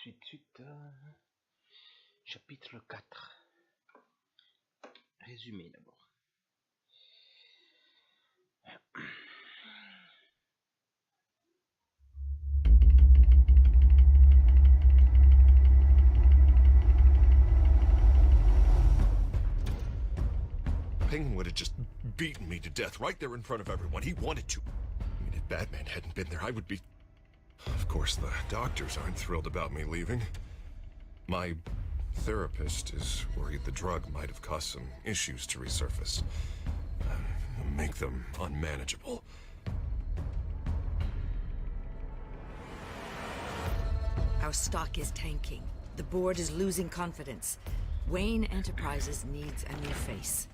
suite. Chapitre 4. Résumé d'abord. Penguin would have just beaten me to death right there in front of everyone. He wanted to. I mean, if Batman hadn't been there, I would be... Of course, the doctors aren't thrilled about me leaving. My therapist is worried the drug might have caused some issues to resurface. Make them unmanageable. Our stock is tanking. The board is losing confidence. Wayne Enterprises needs a new face.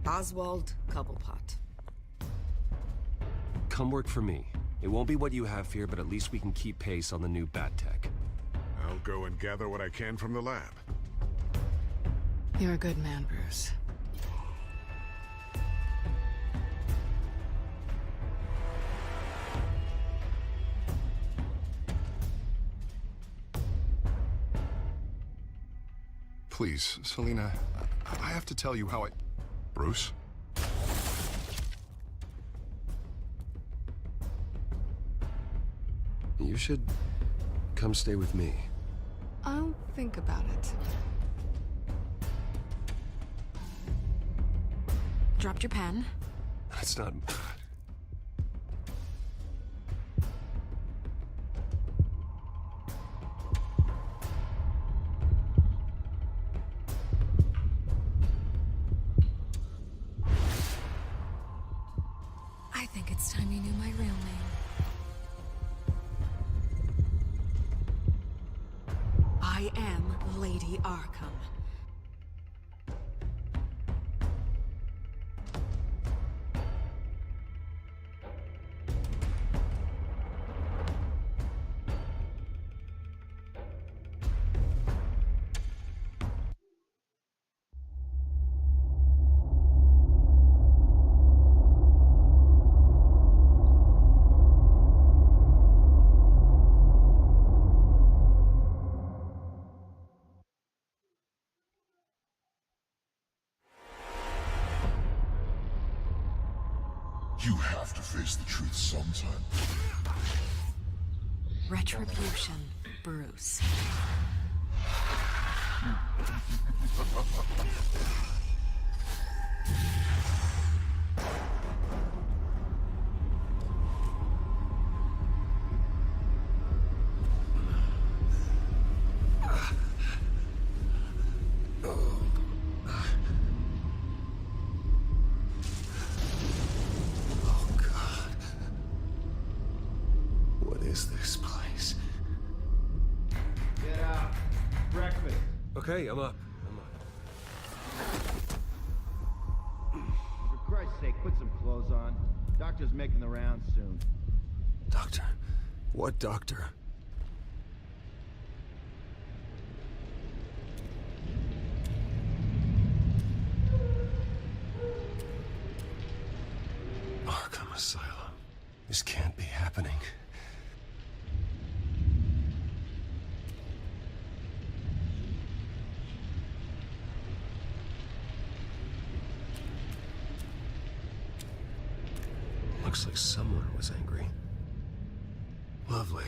Oswald Cobblepot. Come work for me. It won't be what you have here, but at least we can keep pace on the new bat tech. I'll go and gather what I can from the lab. You're a good man, Bruce. Please, Selina, I have to tell you how I... Bruce? You should come stay with me. I'll think about it. Dropped your pen. That's not... I think it's time you knew my real name. I am Lady Arkham. You have to face the truth sometime. Retribution, Bruce. This place. Get up. Breakfast. Okay, I'm up. For Christ's sake, put some clothes on. Doctor's making the rounds soon. Doctor? What doctor? Arkham Asylum. This can't be happening. Looks like someone was angry. Lovely.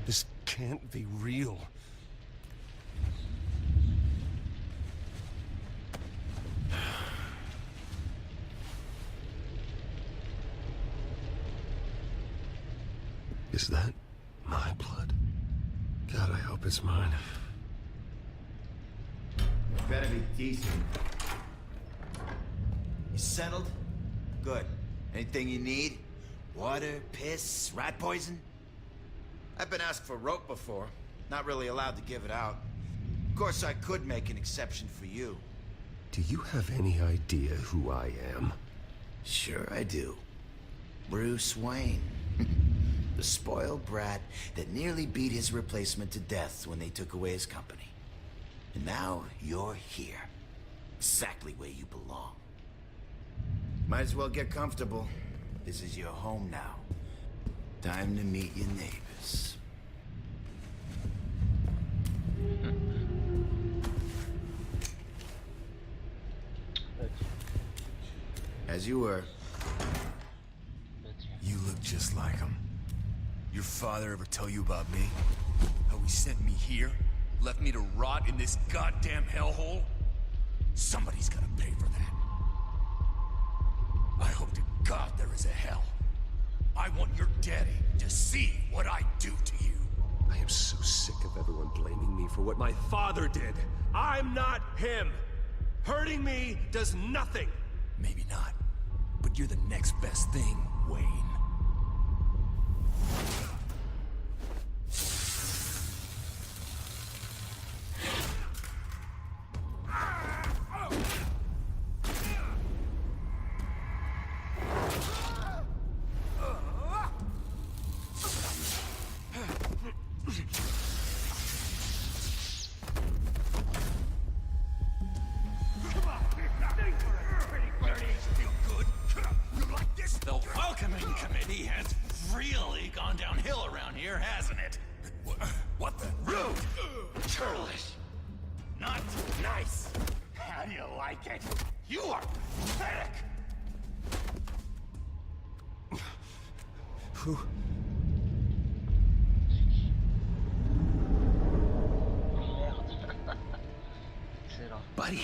This can't be real. Is that my blood? God, I hope it's mine. Better be decent. You settled? Good. Anything you need? Water, piss, rat poison? I've been asked for rope before. Not really allowed to give it out. Of course, I could make an exception for you. Do you have any idea who I am? Sure I do. Bruce Wayne. The spoiled brat that nearly beat his replacement to death when they took away his company. And now you're here. Exactly where you belong. Might as well get comfortable. This is your home now. Time to meet your neighbors. As you were. You look just like him. Your father ever tell you about me? How he sent me here? Left me to rot in this goddamn hellhole? Somebody's gotta pay for that. I hope to God there is a hell. I want your daddy to see what I do to you. I am so sick of everyone blaming me for what my father did. I'm not him. Hurting me does nothing. Maybe not, but you're the next best thing, Wayne. The welcoming committee has really gone downhill around here, hasn't it? What the? Rude! Churlish! Not nice! How do you like it? You are pathetic! Who? Buddy?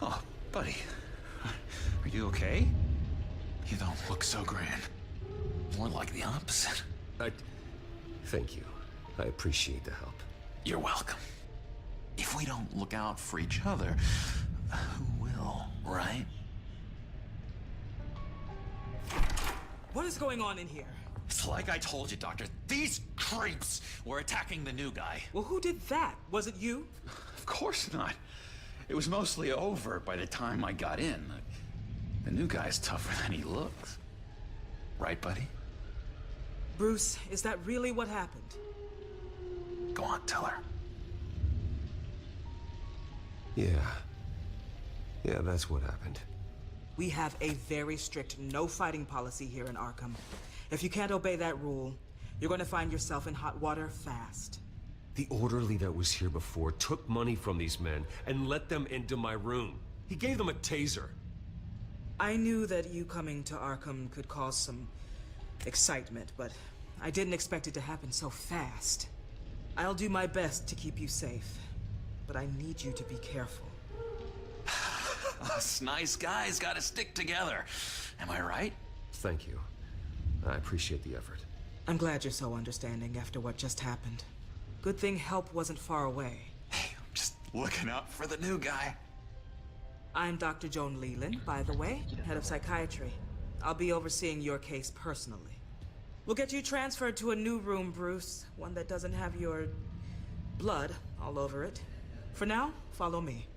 Oh, buddy. Are you okay? You don't look so grand. More like the opposite. Thank you. I appreciate the help. You're welcome. If we don't look out for each other, who will, right? What is going on in here? It's like I told you, Doctor. These creeps were attacking the new guy. Well, who did that? Was it you? Of course not. It was mostly over by the time I got in. The new guy's tougher than he looks. Right, buddy? Bruce, is that really what happened? Go on, tell her. Yeah, that's what happened. We have a very strict no fighting policy here in Arkham. If you can't obey that rule, you're going to find yourself in hot water fast. The orderly that was here before took money from these men and let them into my room. He gave them a taser. I knew that you coming to Arkham could cause some excitement, but I didn't expect it to happen so fast. I'll do my best to keep you safe, but I need you to be careful. Us nice guys gotta stick together. Am I right? Thank you. I appreciate the effort. I'm glad you're so understanding after what just happened. Good thing help wasn't far away. Hey, I'm just looking out for the new guy. I'm Dr. Joan Leland, by the way, head of psychiatry. I'll be overseeing your case personally. We'll get you transferred to a new room, Bruce. One that doesn't have your blood all over it. For now, follow me.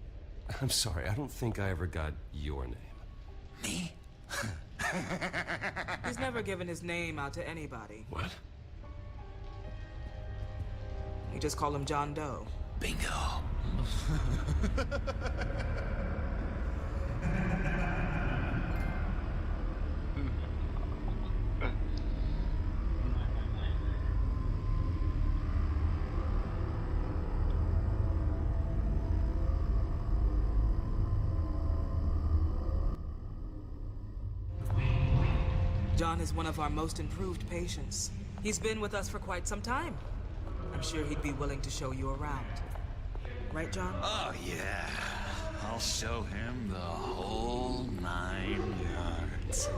I'm sorry, I don't think I ever got your name. Me? He's never given his name out to anybody. What? We just call him John Doe. Bingo. John is one of our most improved patients. He's been with us for quite some time. I'm sure he'd be willing to show you around. Right, John? Oh, yeah. I'll show him the whole 9 yards.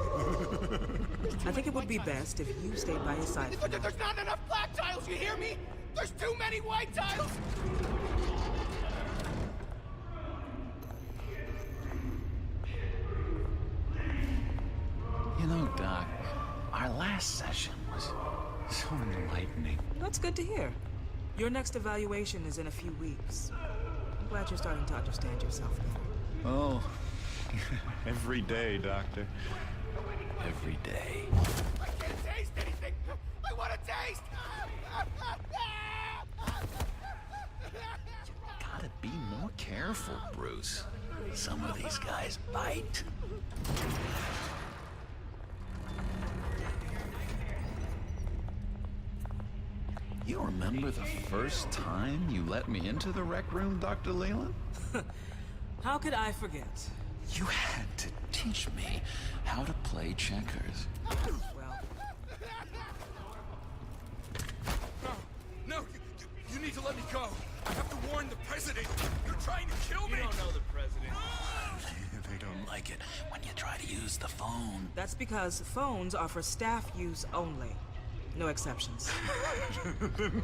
I think it would be best if you stayed by his side. There's not enough black tiles, you hear me? There's too many white tiles! You know, Doc, our last session was so enlightening. That's good to hear. Your next evaluation is in a few weeks. I'm glad you're starting to understand yourself better. Oh, every day, Doctor. Every day. I can't taste anything! I want to taste! Gotta be more careful, Bruce. Some of these guys bite. You remember the first time you let me into the rec room, Dr. Leland? How could I forget? You had to teach me how to play checkers. Well, No, you need to let me go. I have to warn the president. You're trying to kill me. you don't know the president. They don't like it when you try to use the phone. That's because phones are for staff use only. No exceptions.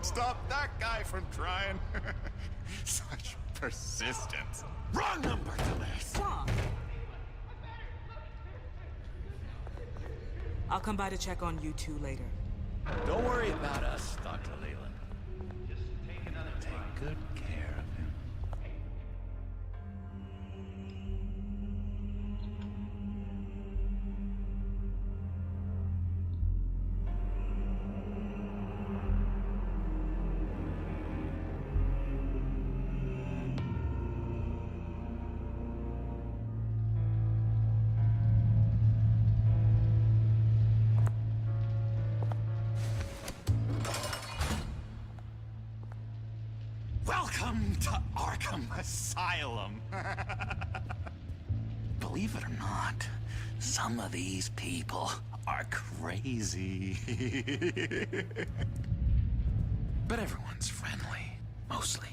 Stop that guy from trying. Such persistence. Wrong number, dumbass. Stop. I'll come by to check on you two later. Don't worry about us, Dr. Leland. Just take good care of him. Welcome to Arkham Asylum. Believe it or not, some of these people are crazy. But everyone's friendly, mostly.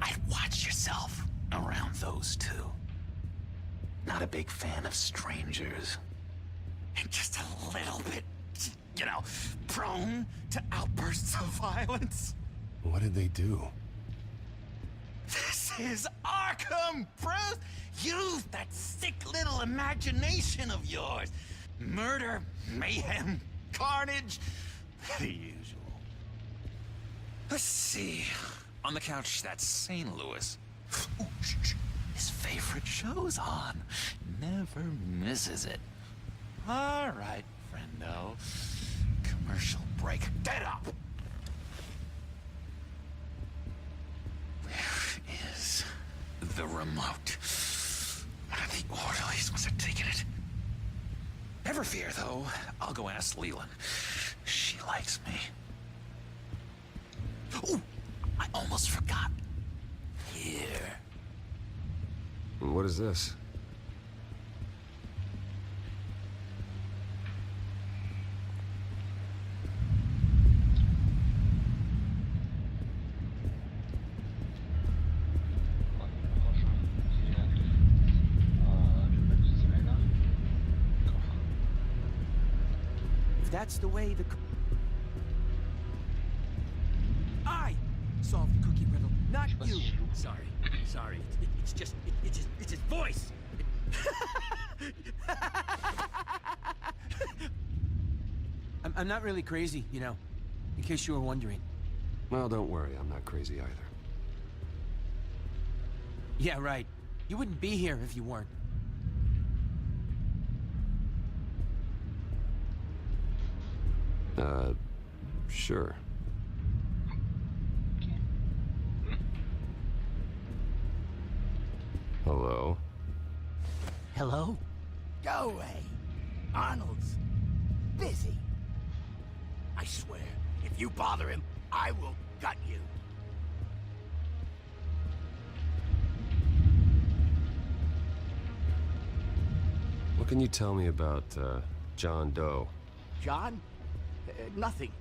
I'd watch yourself around those two. Not a big fan of strangers. And just a little bit, you know, prone to outbursts of violence. What did they do? This is Arkham, Bruce! Use that sick little imagination of yours. Murder, mayhem, carnage, the usual. Let's see. On the couch, that's St. Louis. Ooh, shh. His favorite show's on. Never misses it. All right, friendo. Commercial break. Get up! Where is the remote? One of the orderlies must have taken it. Never fear, though. I'll go ask Leland. She likes me. Ooh, I almost forgot. Here. What is this? If that's the way the... I solved the cookie riddle, not you. Sorry. It's his voice. I'm not really crazy, you know, in case you were wondering. Well, don't worry, I'm not crazy either. Yeah, right. You wouldn't be here if you weren't. Sure. Hello? Hello? Go away. Arnold's busy. I swear, if you bother him, I will gut you. What can you tell me about, John Doe? John? Nothing.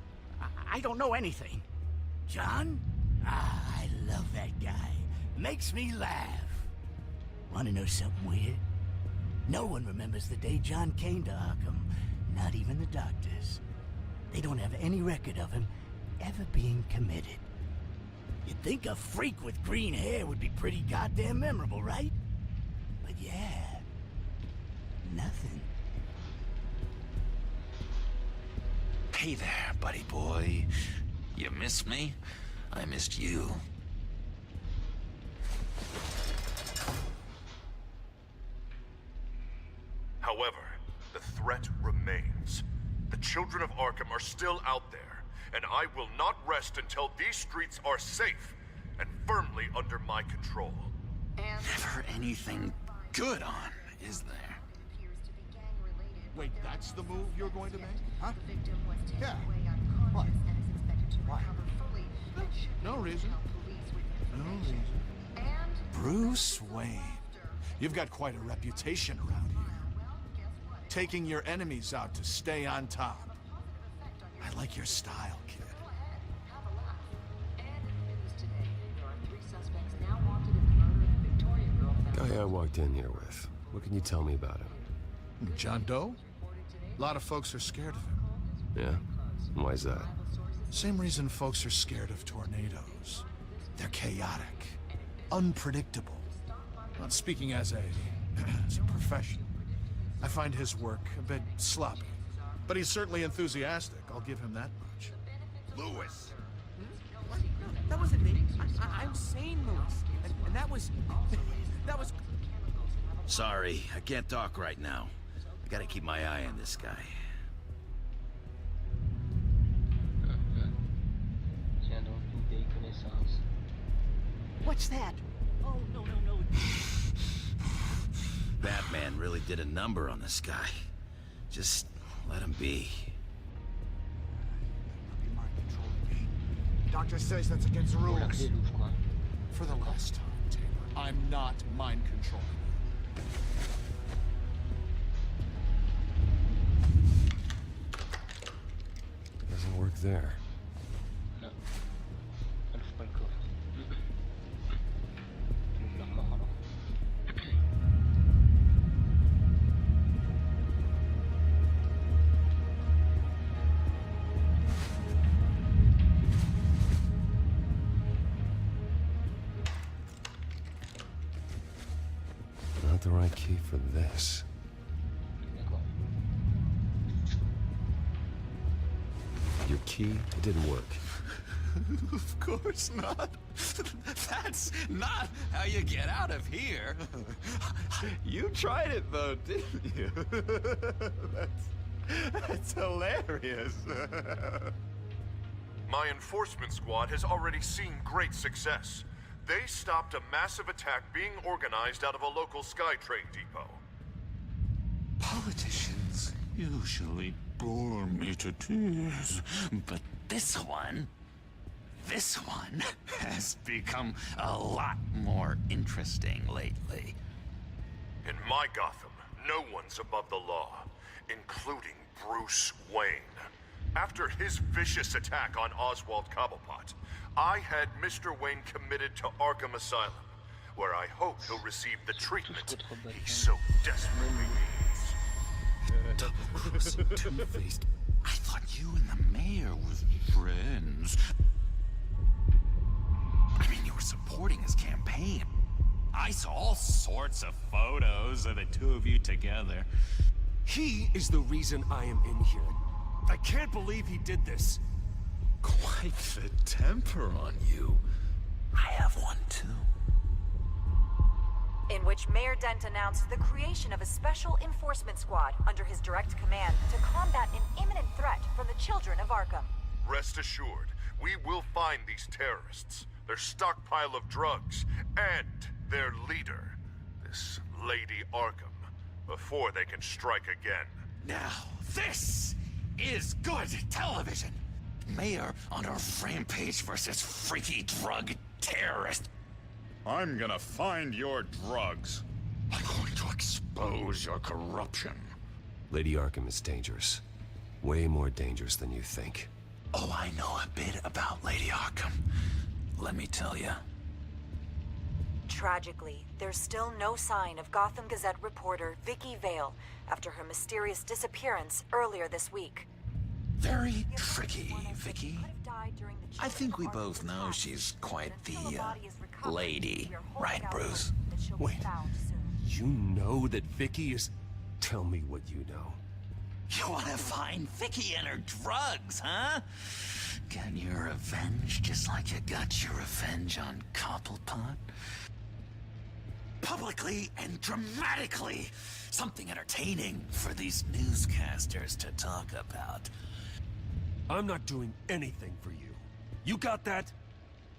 I don't know anything. John? Ah, I love that guy. Makes me laugh. Wanna know something weird? No one remembers the day John came to Arkham. Not even the doctors. They don't have any record of him ever being committed. You'd think a freak with green hair would be pretty goddamn memorable, right? But yeah, nothing. Hey there, buddy boy. You miss me? I missed you. The children of Arkham are still out there, and I will not rest until these streets are safe and firmly under my control. Never anything good on, is there? Wait, that's the move you're going to make? Huh? Yeah. What? Why? No reason. No reason. Bruce Wayne. You've got quite a reputation around here. Taking your enemies out to stay on top. I like your style, kid. Guy I walked in here with. What can you tell me about him? John Doe? A lot of folks are scared of him. Yeah? And why's that? Same reason folks are scared of tornadoes. They're chaotic, unpredictable. Not speaking as a professional. I find his work a bit sloppy. But he's certainly enthusiastic, I'll give him that much. Lewis! What? No, that wasn't me. I'm sane, Lewis. And that was... that was... Sorry, I can't talk right now. I gotta keep my eye on this guy. What's that? Oh, no, no, no. Batman really did a number on this guy. Just let him be. Doctor says that's against the rules. For the last time, Taylor, I'm not mind controlling. Doesn't work there. Not the right key for this. Your key, it didn't work. Of course not. That's not how you get out of here. You tried it though, didn't you? That's hilarious. My enforcement squad has already seen great success. They stopped a massive attack being organized out of a local SkyTrain depot. Politicians usually bore me to tears, but this one has become a lot more interesting lately. In my Gotham, no one's above the law, including Bruce Wayne. After his vicious attack on Oswald Cobblepot, I had Mr. Wayne committed to Arkham Asylum, where I hope he'll receive the treatment he so desperately needs. Double-crossing Two-Faced. I thought you and the mayor were friends. I mean, you were supporting his campaign. I saw all sorts of photos of the two of you together. He is the reason I am in here. I can't believe he did this. Quite the temper on you. I have one too. In which Mayor Dent announced the creation of a special enforcement squad under his direct command to combat an imminent threat from the children of Arkham. Rest assured, we will find these terrorists, their stockpile of drugs, and their leader, this Lady Arkham, before they can strike again. Now, this is good television. Mayor on a rampage versus freaky drug terrorist. I'm gonna find your drugs. I'm going to expose your corruption. Lady Arkham is dangerous. Way more dangerous than you think. Oh, I know a bit about Lady Arkham. Let me tell you. Tragically, there's still no sign of Gotham Gazette reporter Vicky Vale after her mysterious disappearance earlier this week. Very tricky, Vicky. I think we both know she's quite the, lady. Right, Bruce? Wait, you know that Vicky is... Tell me what you know. You want to find Vicky and her drugs, huh? Get your revenge just like you got your revenge on Cobblepot? publicly and dramatically. Something entertaining for these newscasters to talk about. I'm not doing anything for you. You got that?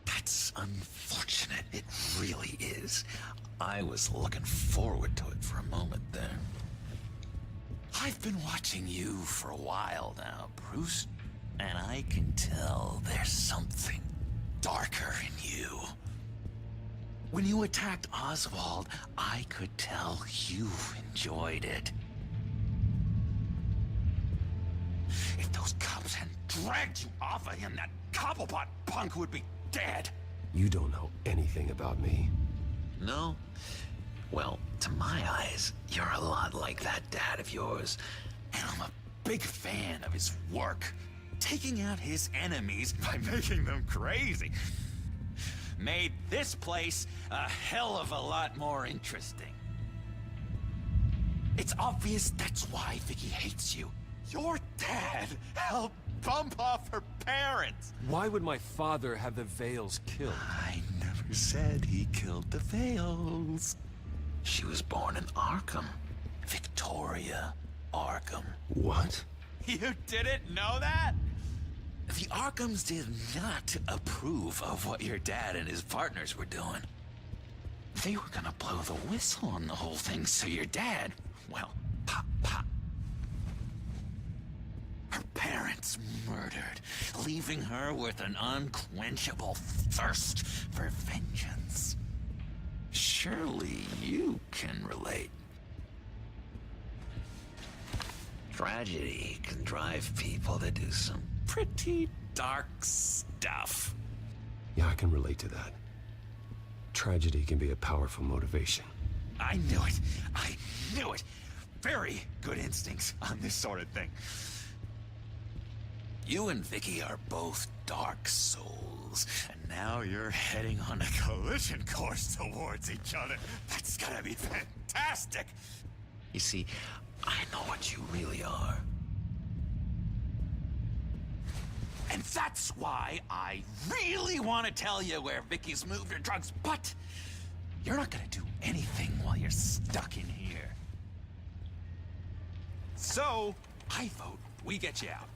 That's unfortunate. It really is. I was looking forward to it for a moment there. I've been watching you for a while now, Bruce, and I can tell there's something darker in you. When you attacked Oswald, I could tell you enjoyed it. If those cops hadn't dragged you off of him, that Cobblepot punk would be dead. You don't know anything about me. No? Well, to my eyes, you're a lot like that dad of yours. And I'm a big fan of his work. Taking out his enemies by making them crazy. Made this place a hell of a lot more interesting. It's obvious that's why Vicky hates you. Your dad helped bump off her parents. Why would my father have the Vales killed? I never said he killed the Vales. She was born in Arkham. Victoria Arkham. What? You didn't know that? The Arkhams did not approve of what your dad and his partners were doing. They were gonna blow the whistle on the whole thing, so your dad, well, pop. Her parents murdered, leaving her with an unquenchable thirst for vengeance. Surely you can relate. Tragedy can drive people to do some pretty dark stuff. Yeah, I can relate to that. Tragedy can be a powerful motivation. I knew it. I knew it. Very good instincts on this sort of thing. You and Vicky are both dark souls, and now you're heading on a collision course towards each other. That's gonna be fantastic! You see, I know what you really are. And that's why I really want to tell you where Vicky's moved her drugs, but you're not gonna do anything while you're stuck in here. So, I vote we get you out.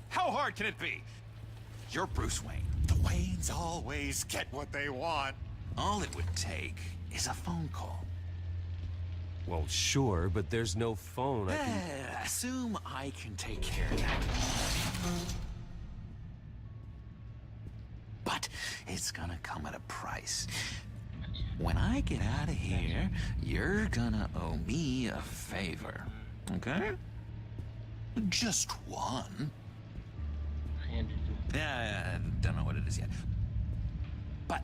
How hard can it be? You're Bruce Wayne. The Waynes always get what they want. All it would take is a phone call. Well, sure, but there's no phone. Assume I can take care of that. But it's gonna come at a price. When I get out of here, you're gonna owe me a favor. Okay? Just one. Yeah, I don't know what it is yet. But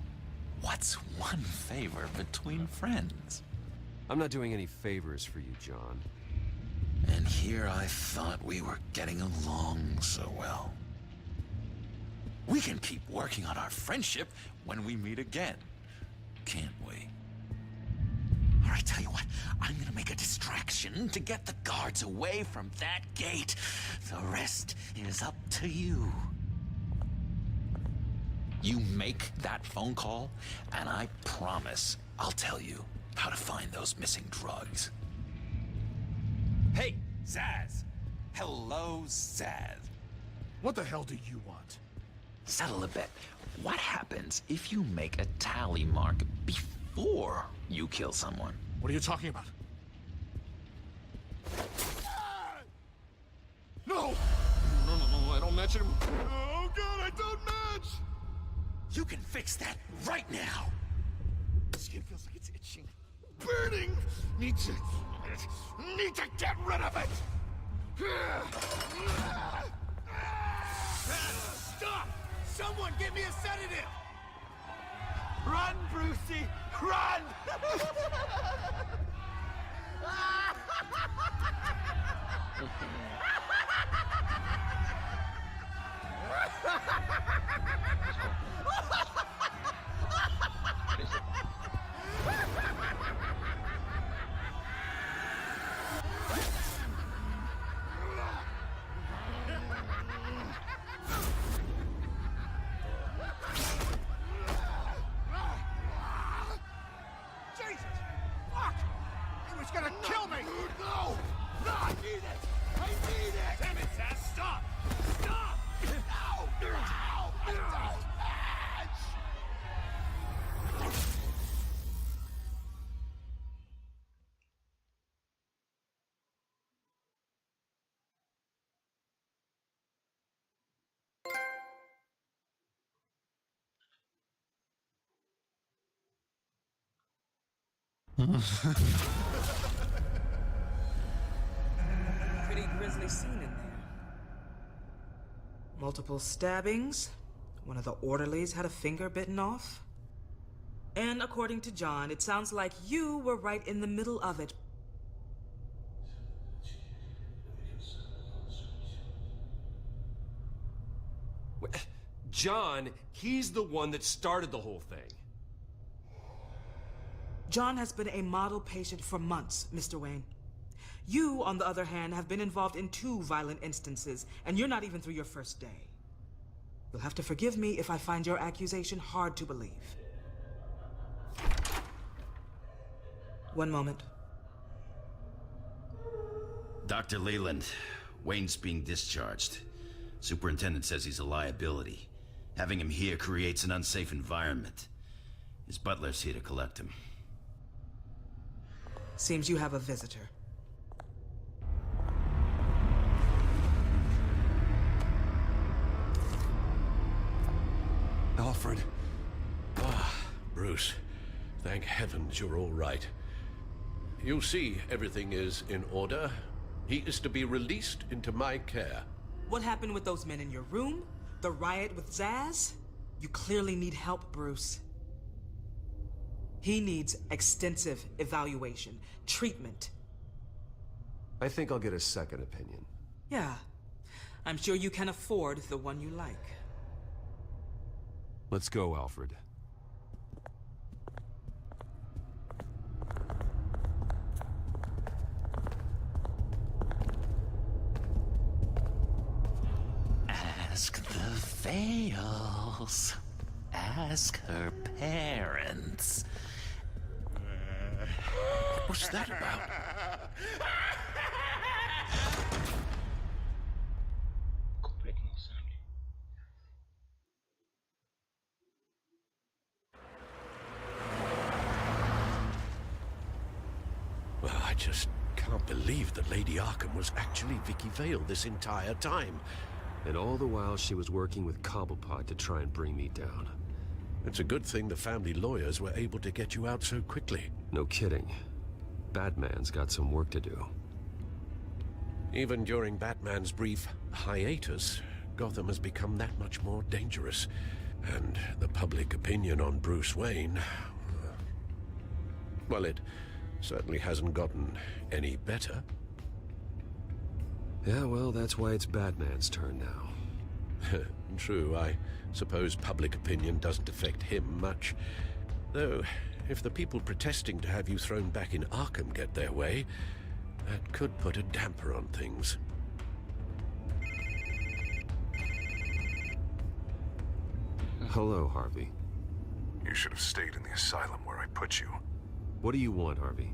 what's one favor between friends? I'm not doing any favors for you, John. And here I thought we were getting along so well. We can keep working on our friendship when we meet again, can't we? All right, tell you what, I'm gonna make a distraction to get the guards away from that gate. The rest is up to you. You make that phone call, and I promise I'll tell you how to find those missing drugs. Hey, Zaz. Hello, Zaz. What the hell do you want? Settle a bet. What happens if you make a tally mark before you kill someone? What are you talking about? No! No, I don't match him. Oh, God, I don't match! You can fix that right now. Skin feels like it's itching. Burning! Need to get rid of it! Stop! Someone give me a sedative! Run, Brucey! Run! Pretty grisly scene in there. Multiple stabbings. One of the orderlies had a finger bitten off. And according to John, it sounds like you were right in the middle of it. John, he's the one that started the whole thing. John has been a model patient for months, Mr. Wayne. You, on the other hand, have been involved in 2 violent instances, and you're not even through your first day. You'll have to forgive me if I find your accusation hard to believe. One moment. Dr. Leland, Wayne's being discharged. Superintendent says he's a liability. Having him here creates an unsafe environment. His butler's here to collect him. Seems you have a visitor. Alfred. Bruce. Thank heavens you're all right. You see, everything is in order. He is to be released into my care. What happened with those men in your room? The riot with Zaz? You clearly need help, Bruce. He needs extensive evaluation, treatment. I think I'll get a second opinion. Yeah, I'm sure you can afford the one you like. Let's go, Alfred. Ask the Vales. Ask her parents. What's that about? Well, I just can't believe that Lady Arkham was actually Vicky Vale this entire time. And all the while she was working with Cobblepot to try and bring me down. It's a good thing the family lawyers were able to get you out so quickly. No kidding. Batman's got some work to do. Even during Batman's brief hiatus, Gotham has become that much more dangerous. And the public opinion on Bruce Wayne... well, it certainly hasn't gotten any better. Yeah, well, that's why it's Batman's turn now. True, I suppose public opinion doesn't affect him much. Though, if the people protesting to have you thrown back in Arkham get their way, that could put a damper on things. Hello, Harvey. You should have stayed in the asylum where I put you. What do you want, Harvey?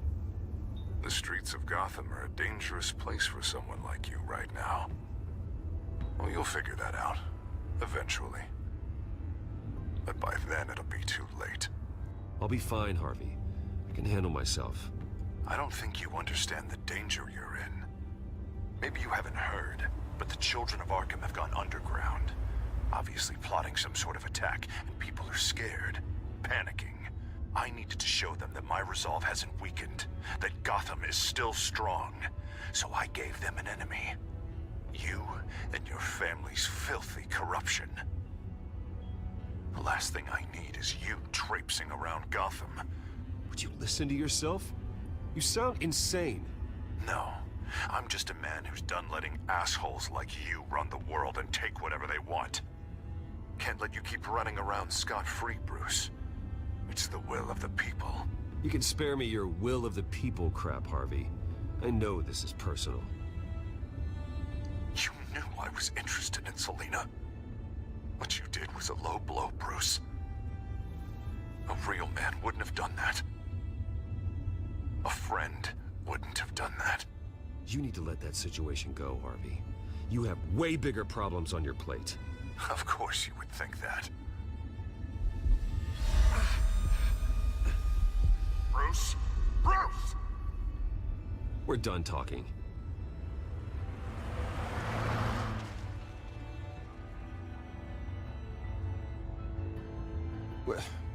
The streets of Gotham are a dangerous place for someone like you right now. Well, you'll figure that out. Eventually. But by then, it'll be too late. I'll be fine, Harvey. I can handle myself. I don't think you understand the danger you're in. Maybe you haven't heard, but the children of Arkham have gone underground. Obviously plotting some sort of attack, and people are scared, panicking. I needed to show them that my resolve hasn't weakened, that Gotham is still strong. So I gave them an enemy. You and your family's filthy corruption. The last thing I need is you traipsing around Gotham. Would you listen to yourself? You sound insane. No, I'm just a man who's done letting assholes like you run the world and take whatever they want. Can't let you keep running around scot-free, Bruce. It's the will of the people. You can spare me your will of the people crap, Harvey. I know this is personal. You knew I was interested in Selina. What you did was a low blow, Bruce. A real man wouldn't have done that. A friend wouldn't have done that. You need to let that situation go, Harvey. You have way bigger problems on your plate. Of course you would think that. Bruce! Bruce! We're done talking.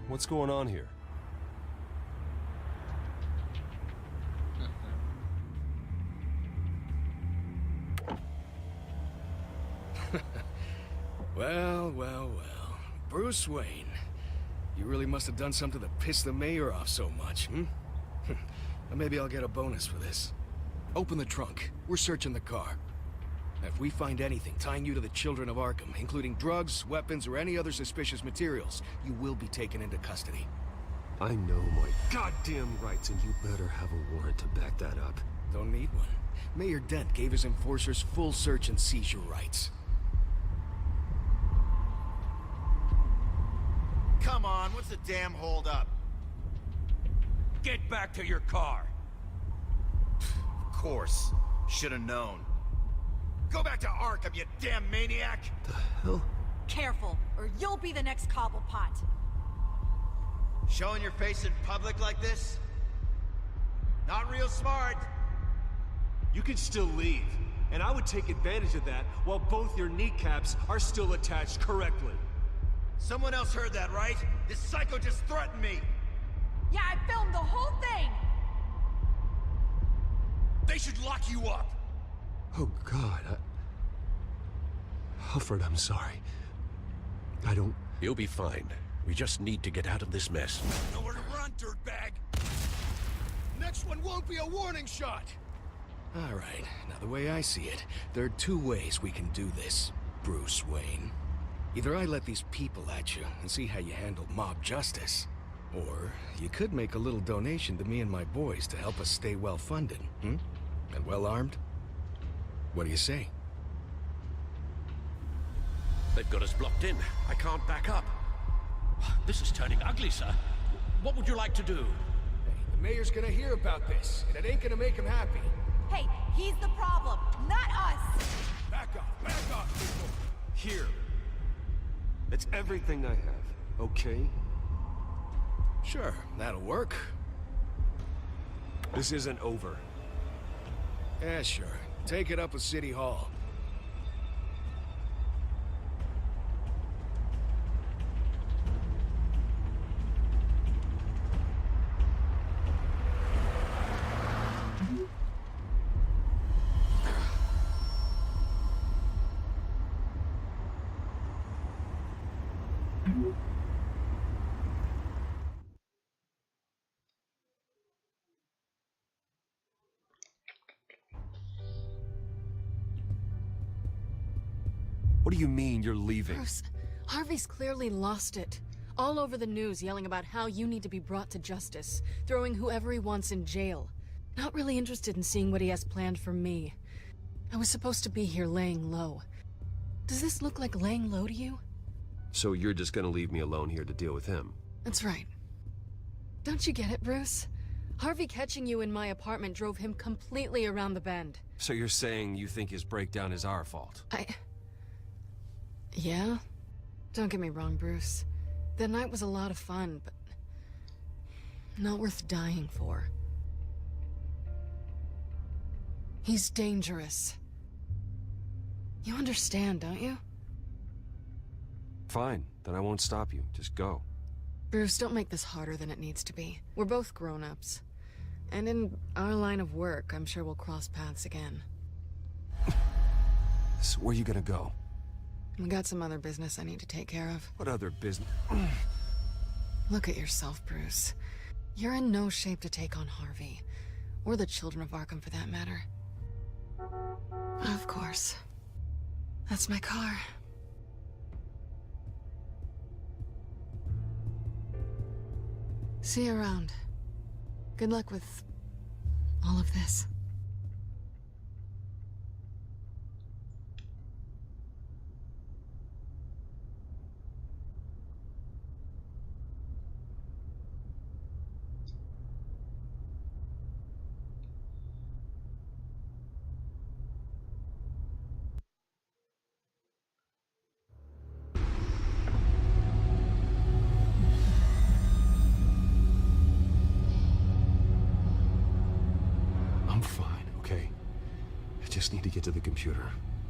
What's going on here? Well, well, well. Bruce Wayne. You really must have done something to piss the mayor off so much, hmm? Maybe I'll get a bonus for this. Open the trunk. We're searching the car. If we find anything tying you to the children of Arkham, including drugs, weapons, or any other suspicious materials, you will be taken into custody. I know my goddamn rights, and you better have a warrant to back that up. Don't need one. Mayor Dent gave his enforcers full search and seizure rights. Come on, what's the damn holdup? Get back to your car. Of course. Should've known. Go back to Arkham, you damn maniac! The hell? Careful, or you'll be the next Cobblepot. Showing your face in public like this? Not real smart. You can still leave, and I would take advantage of that while both your kneecaps are still attached correctly. Someone else heard that, right? This psycho just threatened me! Yeah, I filmed the whole thing! They should lock you up! Oh, God, Alfred, I'm sorry. I don't... You'll be fine. We just need to get out of this mess. Nowhere to run, dirtbag! Next one won't be a warning shot! All right, now the way I see it, there are two ways we can do this, Bruce Wayne. Either I let these people at you and see how you handle mob justice, or you could make a little donation to me and my boys to help us stay well-funded, hmm? And well-armed? What do you say? They've got us blocked in. I can't back up. This is turning ugly, sir. What would you like to do? Hey, the mayor's gonna hear about this, and it ain't gonna make him happy. Hey, he's the problem, not us! Back off, people! Here. It's everything I have, okay? Sure, that'll work. This isn't over. Yeah, sure. Take it up with City Hall. What do you mean you're leaving? Bruce, Harvey's clearly lost it. All over the news yelling about how you need to be brought to justice, throwing whoever he wants in jail. Not really interested in seeing what he has planned for me. I was supposed to be here laying low. Does this look like laying low to you? So you're just gonna leave me alone here to deal with him? That's right. Don't you get it, Bruce? Harvey catching you in my apartment drove him completely around the bend. So you're saying you think his breakdown is our fault? Yeah? Don't get me wrong, Bruce. The night was a lot of fun, but not worth dying for. He's dangerous. You understand, don't you? Fine, then I won't stop you. Just go. Bruce, don't make this harder than it needs to be. We're both grown-ups. And in our line of work, I'm sure we'll cross paths again. So where are you gonna go? We got some other business I need to take care of. What other business? Look at yourself, Bruce. You're in no shape to take on Harvey. Or the children of Arkham, for that matter. Of course. That's my car. See you around. Good luck with all of this. I'm fine, okay? I just need to get to the computer.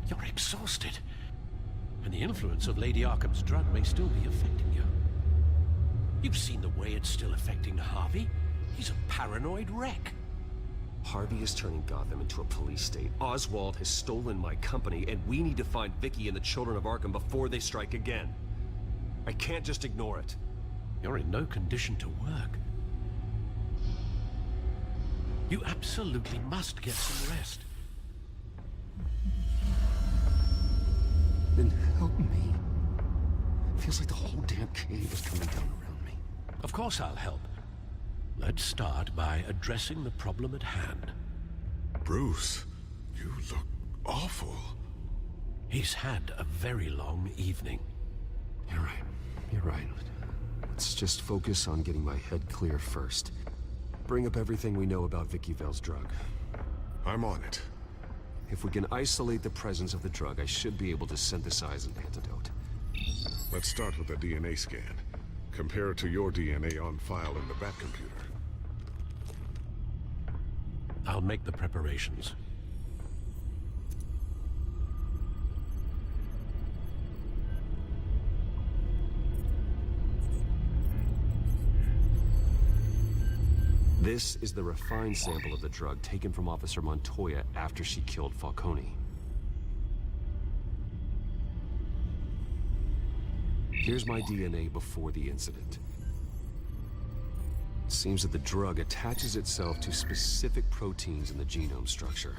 You're exhausted. And the influence of Lady Arkham's drug may still be affecting you. You've seen the way it's still affecting Harvey. He's a paranoid wreck. Harvey is turning Gotham into a police state. Oswald has stolen my company, and we need to find Vicky and the children of Arkham before they strike again. I can't just ignore it. You're in no condition to work. You absolutely must get some rest. Then help me. Feels like the whole damn cave is coming down around me. Of course I'll help. Let's start by addressing the problem at hand. Bruce, you look awful. He's had a very long evening. You're right. You're right. Let's just focus on getting my head clear first. Bring up everything we know about Vicky Vale's drug. I'm on it. If we can isolate the presence of the drug, I should be able to synthesize an antidote. Let's start with a DNA scan. Compare it to your DNA on file in the Batcomputer. I'll make the preparations. This is the refined sample of the drug taken from Officer Montoya after she killed Falcone. Here's my DNA before the incident. It seems that the drug attaches itself to specific proteins in the genome structure.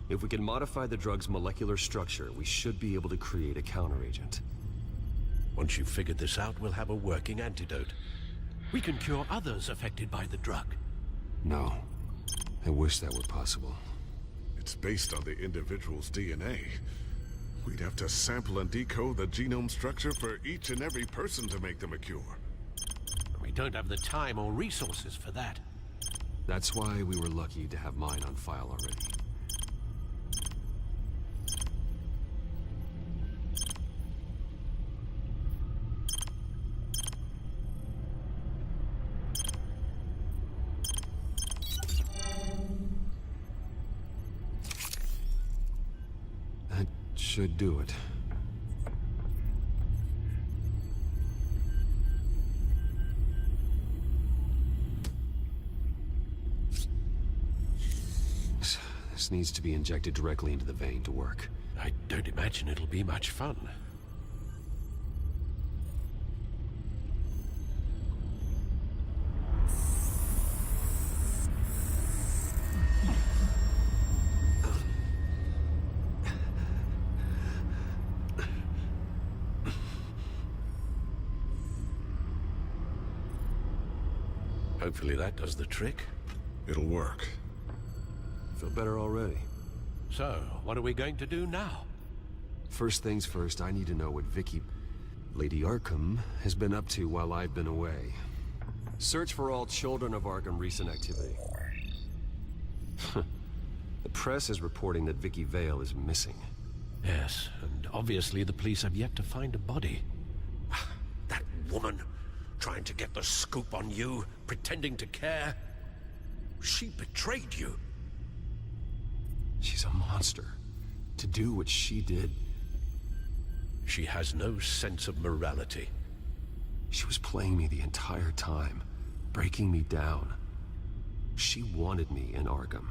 If we can modify the drug's molecular structure, we should be able to create a counteragent. Once you've figured this out, we'll have a working antidote. We can cure others affected by the drug. No. I wish that were possible. It's based on the individual's DNA. We'd have to sample and decode the genome structure for each and every person to make them a cure. We don't have the time or resources for that. That's why we were lucky to have mine on file already. That should do it. This needs to be injected directly into the vein to work. I don't imagine it'll be much fun. Hopefully that does the trick. It'll work. Feel better already. So, what are we going to do now? First things first, I need to know what Vicky, Lady Arkham, has been up to while I've been away. Search for all children of Arkham recent activity. The press is reporting that Vicky Vale is missing. Yes, and obviously the police have yet to find a body. That woman, trying to get the scoop on you, pretending to care. She betrayed you. She's a monster. To do what she did... She has no sense of morality. She was playing me the entire time, breaking me down. She wanted me in Arkham.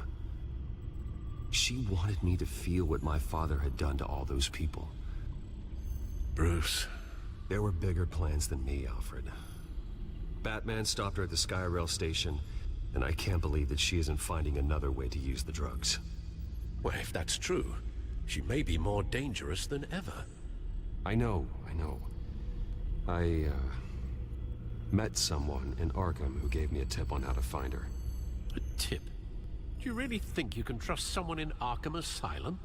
She wanted me to feel what my father had done to all those people. Bruce. There were bigger plans than me, Alfred. Batman stopped her at the Skyrail station, and I can't believe that she isn't finding another way to use the drugs. Well, if that's true, she may be more dangerous than ever. I know. I met someone in Arkham who gave me a tip on how to find her. A tip? Do you really think you can trust someone in Arkham Asylum?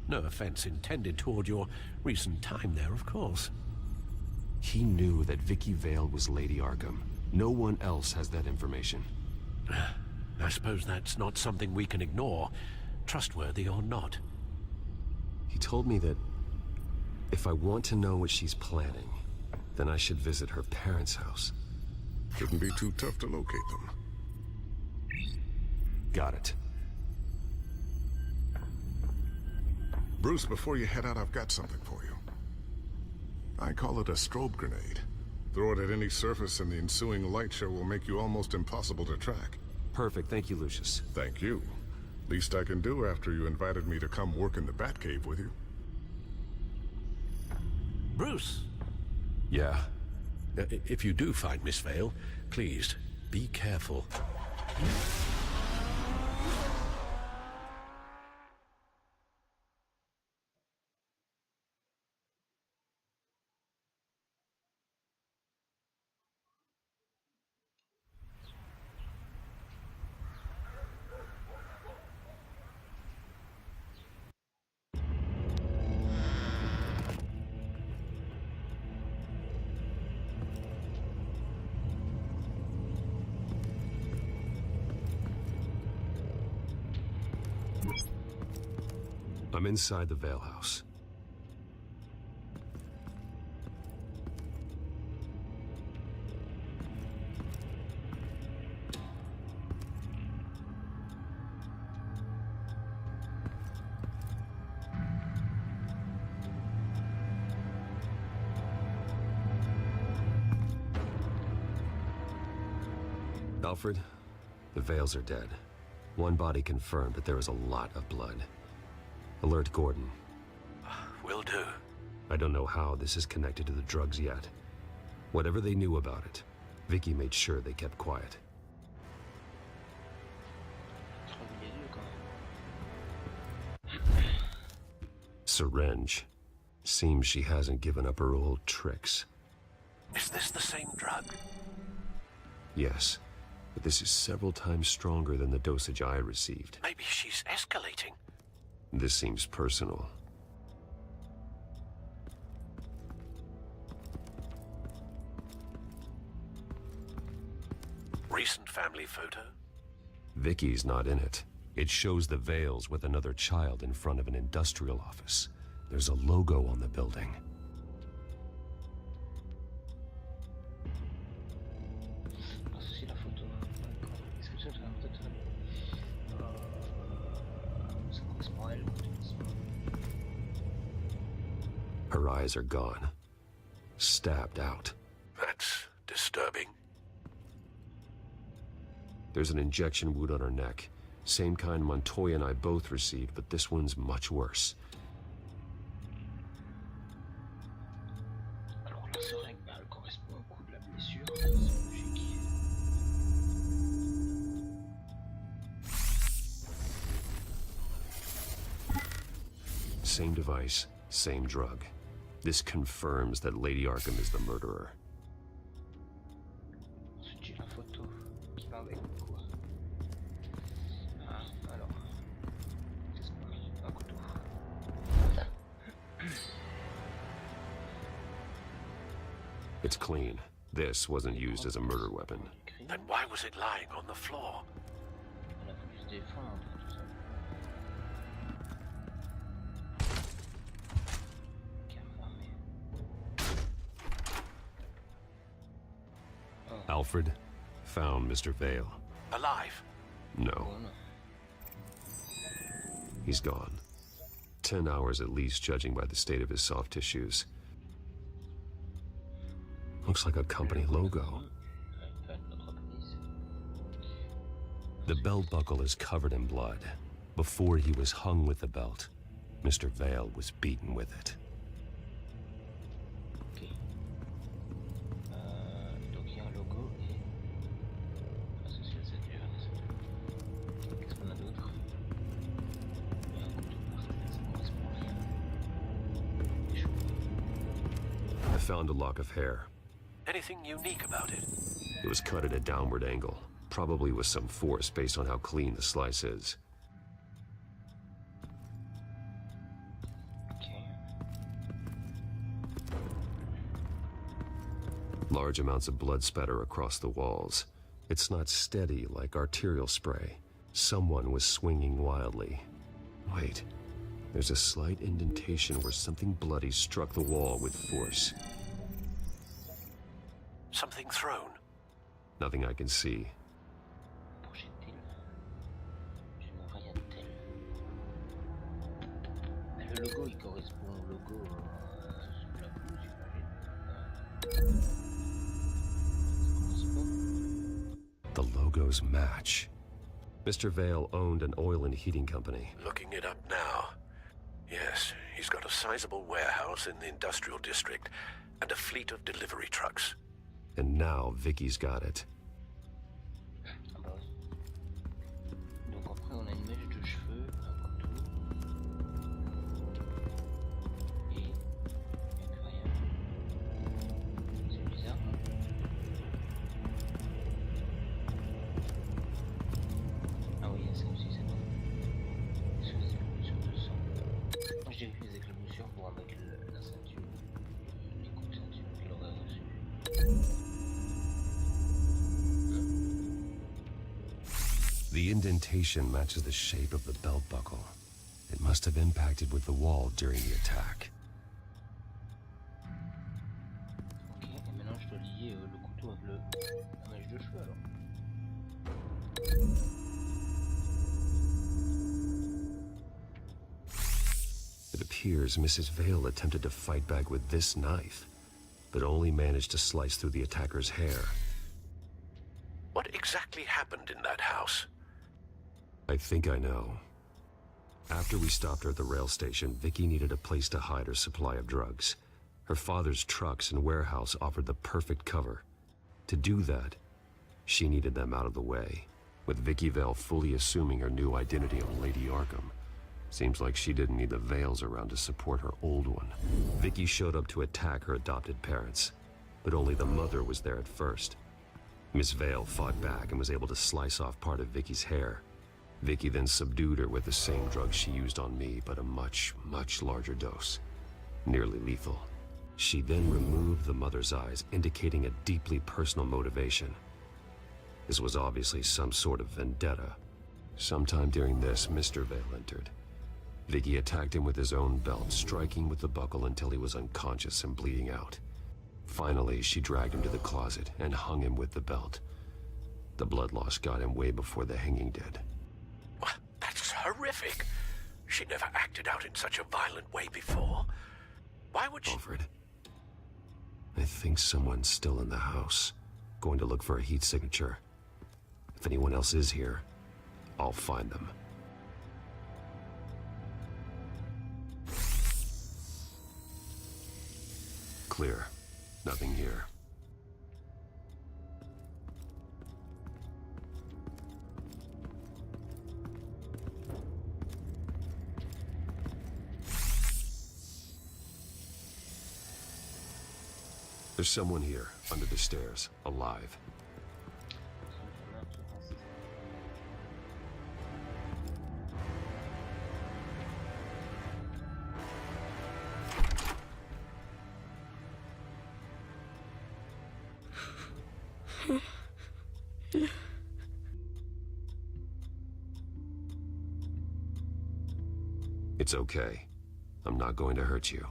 No offense intended toward your recent time there, of course. He knew that Vicky Vale was Lady Arkham. No one else has that information. I suppose that's not something we can ignore, trustworthy or not. He told me that if I want to know what she's planning, then I should visit her parents' house. Shouldn't be too tough to locate them. Got it. Bruce, before you head out, I've got something for you. I call it a strobe grenade. Throw it at any surface and the ensuing light show will make you almost impossible to track. perfect. Thank you, Lucius. Thank you. Least I can do after you invited me to come work in the Batcave with you. Bruce! Yeah. If you do find Miss Vale, please, be careful. I'm inside the Vale House. Alfred, the Vales are dead. One body confirmed, but there is a lot of blood. Alert Gordon. Will do. I don't know how this is connected to the drugs yet. Whatever they knew about it, Vicky made sure they kept quiet. Syringe. Seems she hasn't given up her old tricks. Is this the same drug? Yes, but this is several times stronger than the dosage I received. Maybe she's escalating. This seems personal. Recent family photo? Vicky's not in it. It shows the Vales with another child in front of an industrial office. There's a logo on the building. Her eyes are gone. Stabbed out. That's disturbing. There's an injection wound on her neck. Same kind Montoya and I both received, but this one's much worse. Same device, same drug. This confirms that Lady Arkham is the murderer. It's clean. This wasn't used as a murder weapon. Then why was it lying on the floor? Alfred found Mr. Vale. Alive? No. He's gone. 10 hours at least, judging by the state of his soft tissues. Looks like a company logo. The belt buckle is covered in blood. Before he was hung with the belt, Mr. Vale was beaten with it. I found a lock of hair. Anything unique about it? It was cut at a downward angle, probably with some force based on how clean the slice is. Large amounts of blood spatter across the walls. It's not steady like arterial spray. Someone was swinging wildly. Wait, there's a slight indentation where something bloody struck the wall with force. Something thrown? Nothing I can see. Le logo, il correspond au logo sur la blouse, j'imagine. The logos match. Mr. Vale owned an oil and heating company. Looking it up now. Yes, he's got a sizable warehouse in the industrial district and a fleet of delivery trucks. And now Vicky's got it. Ah bah oui. Donc après on a une mèche de cheveux, un couteau. Et il n'y a plus rien. C'est bizarre, hein. Ah oui, il y a ça aussi, c'est bon. Est-ce que c'est l'éclaboussure de sang? Moi je dirais que les éclaboussures pour avec la ceinture. Les coups de ceinture qu'il aurait reçu. The indentation matches the shape of the belt buckle. It must have impacted with the wall during the attack. Ok, et maintenant je dois lier le couteau avec la mèche de cheveux alors. It appears Mrs. Vale attempted to fight back with this knife, but only managed to slice through the attacker's hair. What exactly happened in that house? I think I know. After we stopped her at the rail station, Vicky needed a place to hide her supply of drugs. Her father's trucks and warehouse offered the perfect cover. To do that, she needed them out of the way, with Vicky Vale fully assuming her new identity of Lady Arkham. Seems like she didn't need the Vales around to support her old one. Vicky showed up to attack her adopted parents, but only the mother was there at first. Miss Vale fought back and was able to slice off part of Vicky's hair. Vicky then subdued her with the same drug she used on me, but a much, much larger dose. Nearly lethal. She then removed the mother's eyes, indicating a deeply personal motivation. This was obviously some sort of vendetta. Sometime during this, Mr. Vale entered. Vicky attacked him with his own belt, striking with the buckle until he was unconscious and bleeding out. Finally, she dragged him to the closet and hung him with the belt. The blood loss got him way before the hanging did. That's horrific. She never acted out in such a violent way before. Why would she... Alfred, I think someone's still in the house. Going to look for a heat signature. If anyone else is here, I'll find them. Clear. Nothing here. There's someone here, under the stairs, alive. It's okay. I'm not going to hurt you.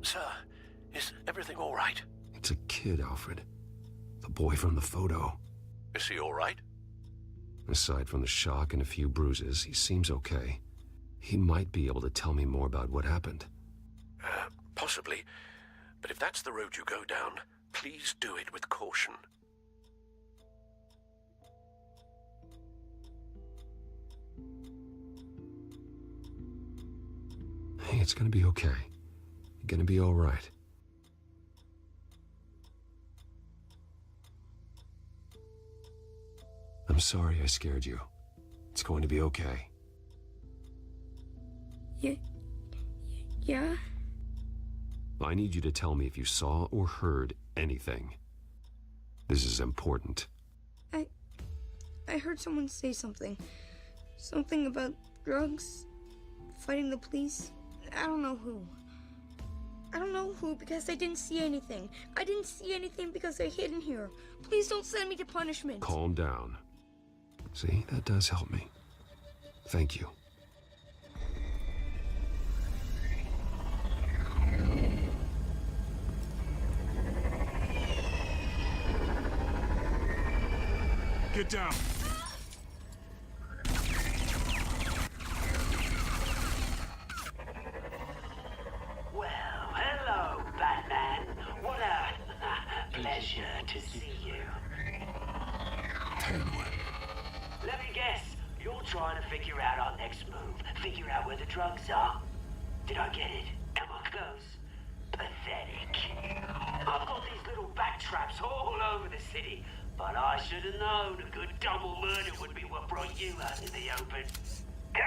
Sir, is everything all right? It's a kid, Alfred. The boy from the photo. Is he all right? Aside from the shock and a few bruises, he seems okay. He might be able to tell me more about what happened. Possibly. But if that's the road you go down, please do it with caution. Hey, it's gonna be okay. You're gonna be all right. I'm sorry I scared you. It's going to be okay. Yeah? I need you to tell me if you saw or heard anything. This is important. I heard someone say something. Something about drugs, fighting the police. I don't know who. I don't know who because I didn't see anything. I didn't see anything because I hid in here. Please don't send me to punishment. Calm down. See, that does help me. Thank you. Get down. Well, hello, Batman. What a pleasure to see you. Let trying to figure out our next move. Figure out where the drugs are. Did I get it? Am I close? Pathetic. I've got these little bat traps all over the city, but I should have known a good double murder would be what brought you out in the open. Gah!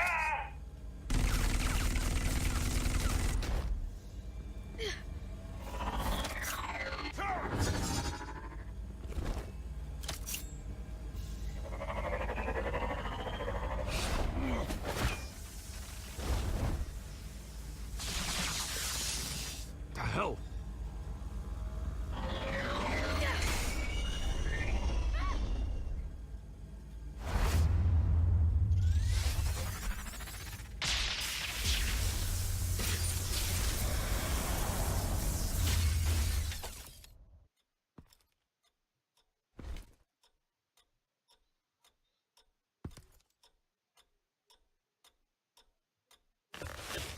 The hell?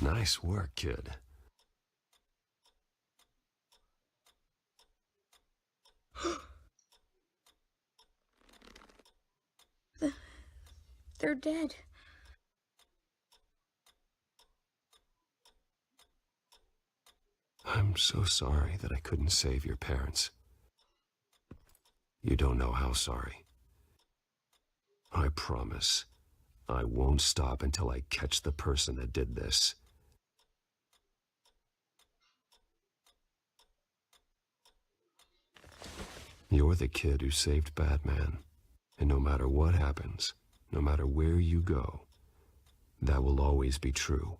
Nice work, kid. They're dead. I'm so sorry that I couldn't save your parents. You don't know how sorry. I promise, I won't stop until I catch the person that did this. You're the kid who saved Batman, and no matter what happens, no matter where you go, that will always be true,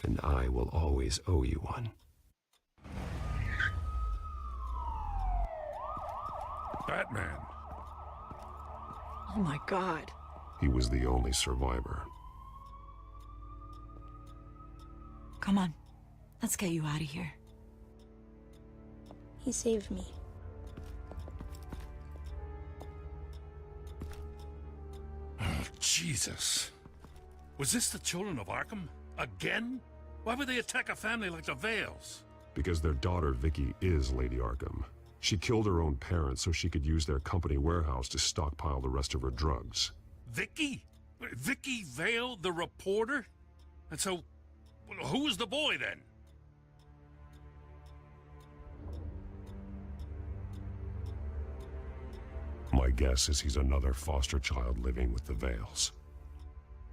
and I will always owe you one. Batman. Oh my God. He was the only survivor. Come on. Let's get you out of here. He saved me. Oh, Jesus. Was this the children of Arkham? Again? Why would they attack a family like the Vales? Because their daughter, Vicky, is Lady Arkham. She killed her own parents so she could use their company warehouse to stockpile the rest of her drugs. Vicky? Vicky Vale, the reporter? And so, who was the boy then? My guess is he's another foster child living with the Vales.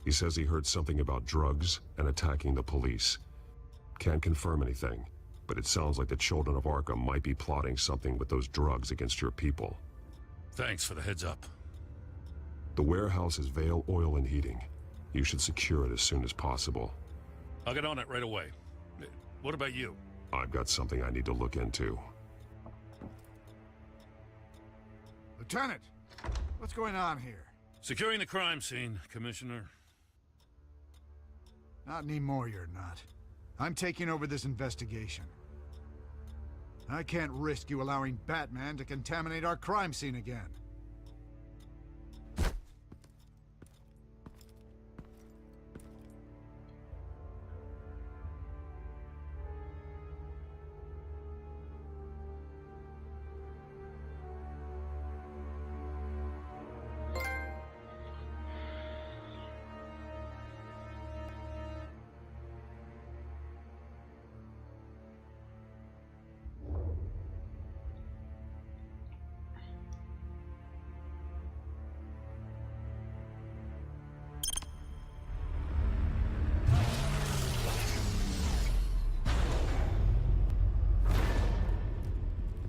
He says he heard something about drugs and attacking the police. Can't confirm anything, but it sounds like the children of Arkham might be plotting something with those drugs against your people. Thanks for the heads up. The warehouse is Vale Oil and Heating. You should secure it as soon as possible. I'll get on it right away. What about you? I've got something I need to look into. Lieutenant, what's going on here? Securing the crime scene, Commissioner. Not anymore, you're not. I'm taking over this investigation. I can't risk you allowing Batman to contaminate our crime scene again.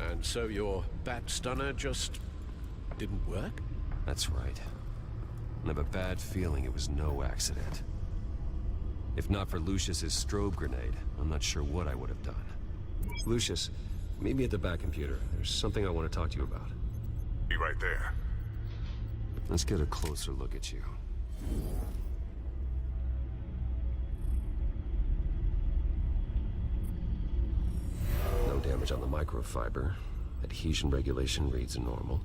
And so your bat stunner just didn't work? That's right. I have a bad feeling it was no accident. If not for Lucius's strobe grenade, I'm not sure what I would have done. Lucius, meet me at the back computer. There's something I want to talk to you about. Be right there. Let's get a closer look at you. No damage on the microfiber. Adhesion regulation reads normal.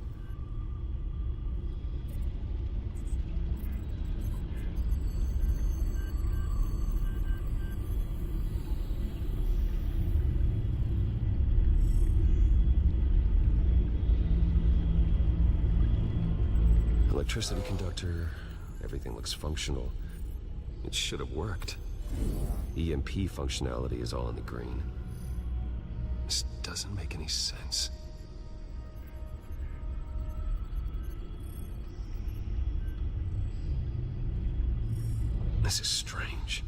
Electricity conductor, Everything looks functional. It should have worked. EMP functionality is all in the green. This doesn't make any sense. This is strange.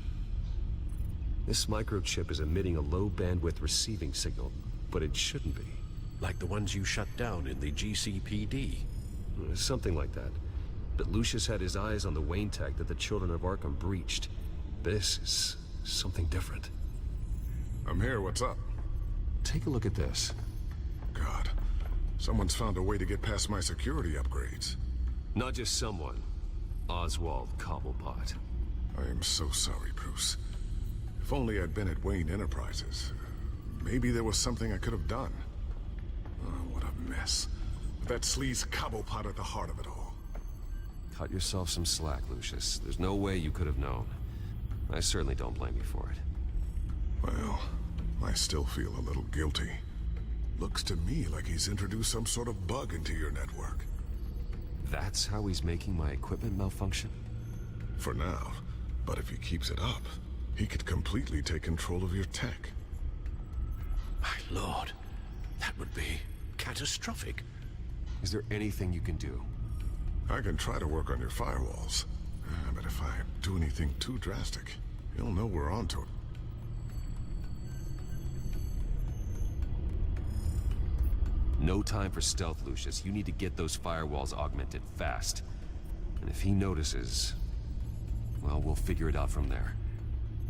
This microchip is emitting a low-bandwidth receiving signal, but it shouldn't be. Like the ones you shut down in the GCPD. Something like that. But Lucius had his eyes on the Wayne tech that the Children of Arkham breached. This is something different. I'm here, what's up? Take a look at this. God, someone's found a way to get past my security upgrades. Not just someone. Oswald Cobblepot. I am so sorry, Bruce. If only I'd been at Wayne Enterprises. Maybe there was something I could have done. Oh, what a mess. That sleaze Cobblepot at the heart of it all. Cut yourself some slack, Lucius. There's no way you could have known. I certainly don't blame you for it. Well, I still feel a little guilty. Looks to me like he's introduced some sort of bug into your network. That's how he's making my equipment malfunction? For now. But if he keeps it up, he could completely take control of your tech. My lord, that would be catastrophic. Is there anything you can do? I can try to work on your firewalls. But if I do anything too drastic, you'll know we're onto it. No time for stealth, Lucius. You need to get those firewalls augmented fast. And if he notices, well, we'll figure it out from there.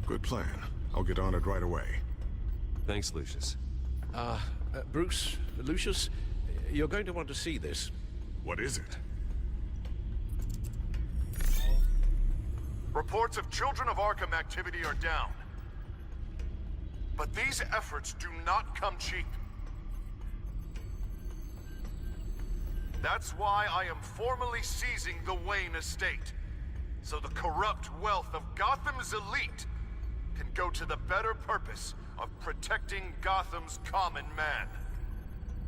Good plan. I'll get on it right away. Thanks, Lucius. Bruce, Lucius, you're going to want to see this. What is it? Reports of Children of Arkham activity are down. But these efforts do not come cheap. That's why I am formally seizing the Wayne estate, so the corrupt wealth of Gotham's elite can go to the better purpose of protecting Gotham's common man.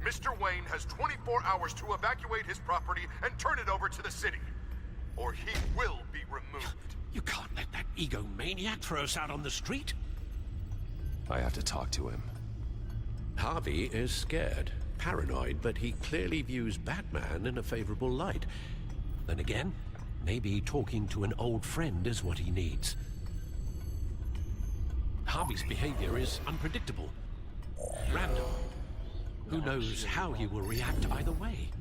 Mr. Wayne has 24 hours to evacuate his property and turn it over to the city, or he will be removed. You can't let that egomaniac throw us out on the street. I have to talk to him. Harvey is scared, paranoid, but he clearly views Batman in a favorable light. Then again, maybe talking to an old friend is what he needs. Harvey's behavior is unpredictable, random. Who knows how he will react either way?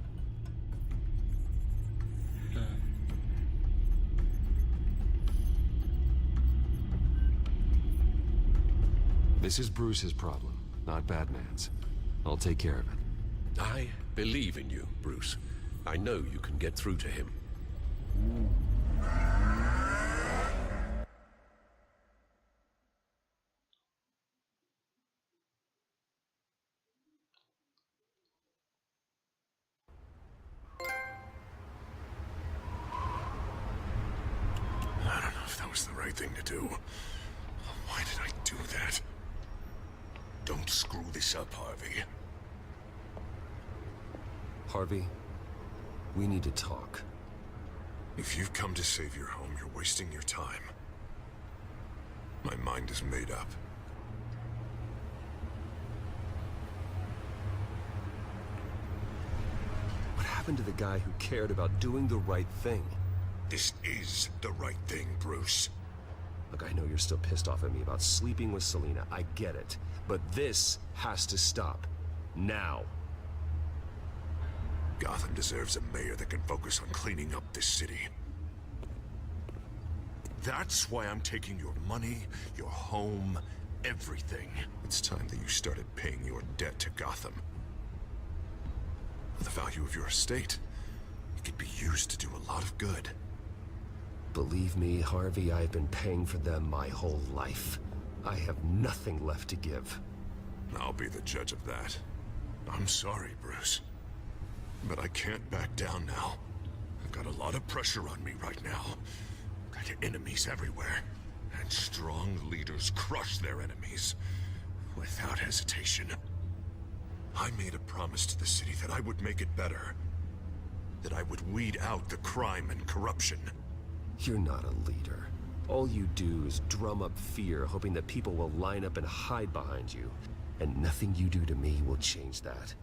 This is Bruce's problem, not Batman's. I'll take care of it. I believe in you, Bruce. I know you can get through to him. I don't know if that was the right thing to do. Why did I do that? Don't screw this up, Harvey. Harvey, we need to talk. If you've come to save your home, you're wasting your time. My mind is made up. What happened to the guy who cared about doing the right thing? This is the right thing, Bruce. Look, I know you're still pissed off at me about sleeping with Selina. I get it. But this has to stop. Now. Gotham deserves a mayor that can focus on cleaning up this city. That's why I'm taking your money, your home, everything. It's time that you started paying your debt to Gotham. For the value of your estate, it could be used to do a lot of good. Believe me, Harvey, I've been paying for them my whole life. I have nothing left to give. I'll be the judge of that. I'm sorry, Bruce. But I can't back down now. I've got a lot of pressure on me right now. Got enemies everywhere. And strong leaders crush their enemies. Without hesitation. I made a promise to the city that I would make it better. That I would weed out the crime and corruption. You're not a leader. All you do is drum up fear, hoping that people will line up and hide behind you. And nothing you do to me will change that.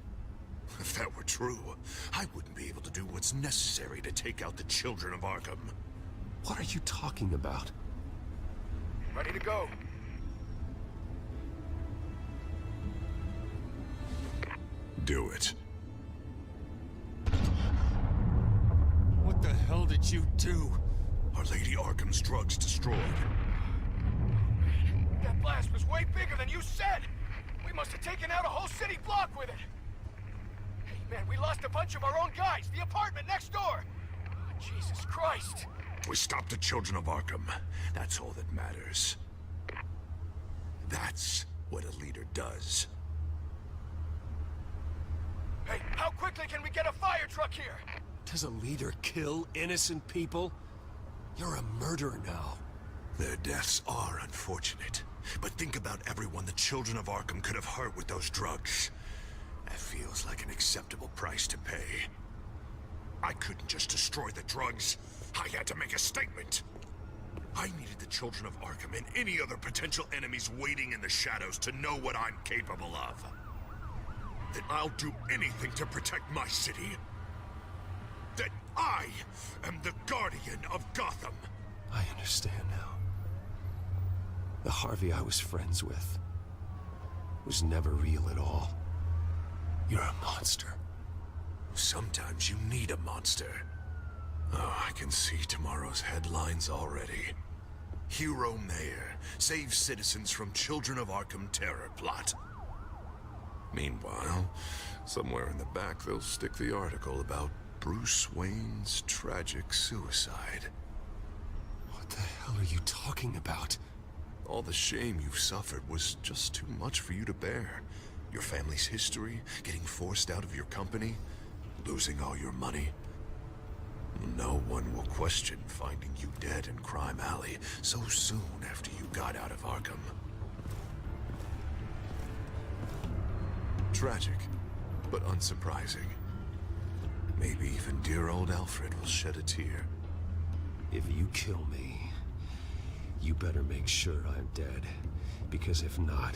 If that were true, I wouldn't be able to do what's necessary to take out the children of Arkham. What are you talking about? Ready to go. Do it. What the hell did you do? Our Lady Arkham's drugs destroyed. That blast was way bigger than you said! We must have taken out a whole city block with it! Hey, man, we lost a bunch of our own guys! The apartment next door! Oh, Jesus Christ! We stopped the children of Arkham. That's all that matters. That's what a leader does. Hey, how quickly can we get a fire truck here? Does a leader kill innocent people? You're a murderer now. Their deaths are unfortunate. But think about everyone the children of Arkham could have hurt with those drugs. That feels like an acceptable price to pay. I couldn't just destroy the drugs. I had to make a statement. I needed the children of Arkham and any other potential enemies waiting in the shadows to know what I'm capable of. That I'll do anything to protect my city. That I am the guardian of Gotham. I understand now. The Harvey I was friends with was never real at all. You're a monster. Sometimes you need a monster. Oh, I can see tomorrow's headlines already. Hero Mayor saves citizens from Children of Arkham terror plot. Meanwhile, somewhere in the back they'll stick the article about Bruce Wayne's tragic suicide. What the hell are you talking about? All the shame you've suffered was just too much for you to bear. Your family's history, getting forced out of your company, losing all your money. No one will question finding you dead in Crime Alley so soon after you got out of Arkham. Tragic, but unsurprising. Maybe even dear old Alfred will shed a tear. If you kill me, you better make sure I'm dead. Because if not,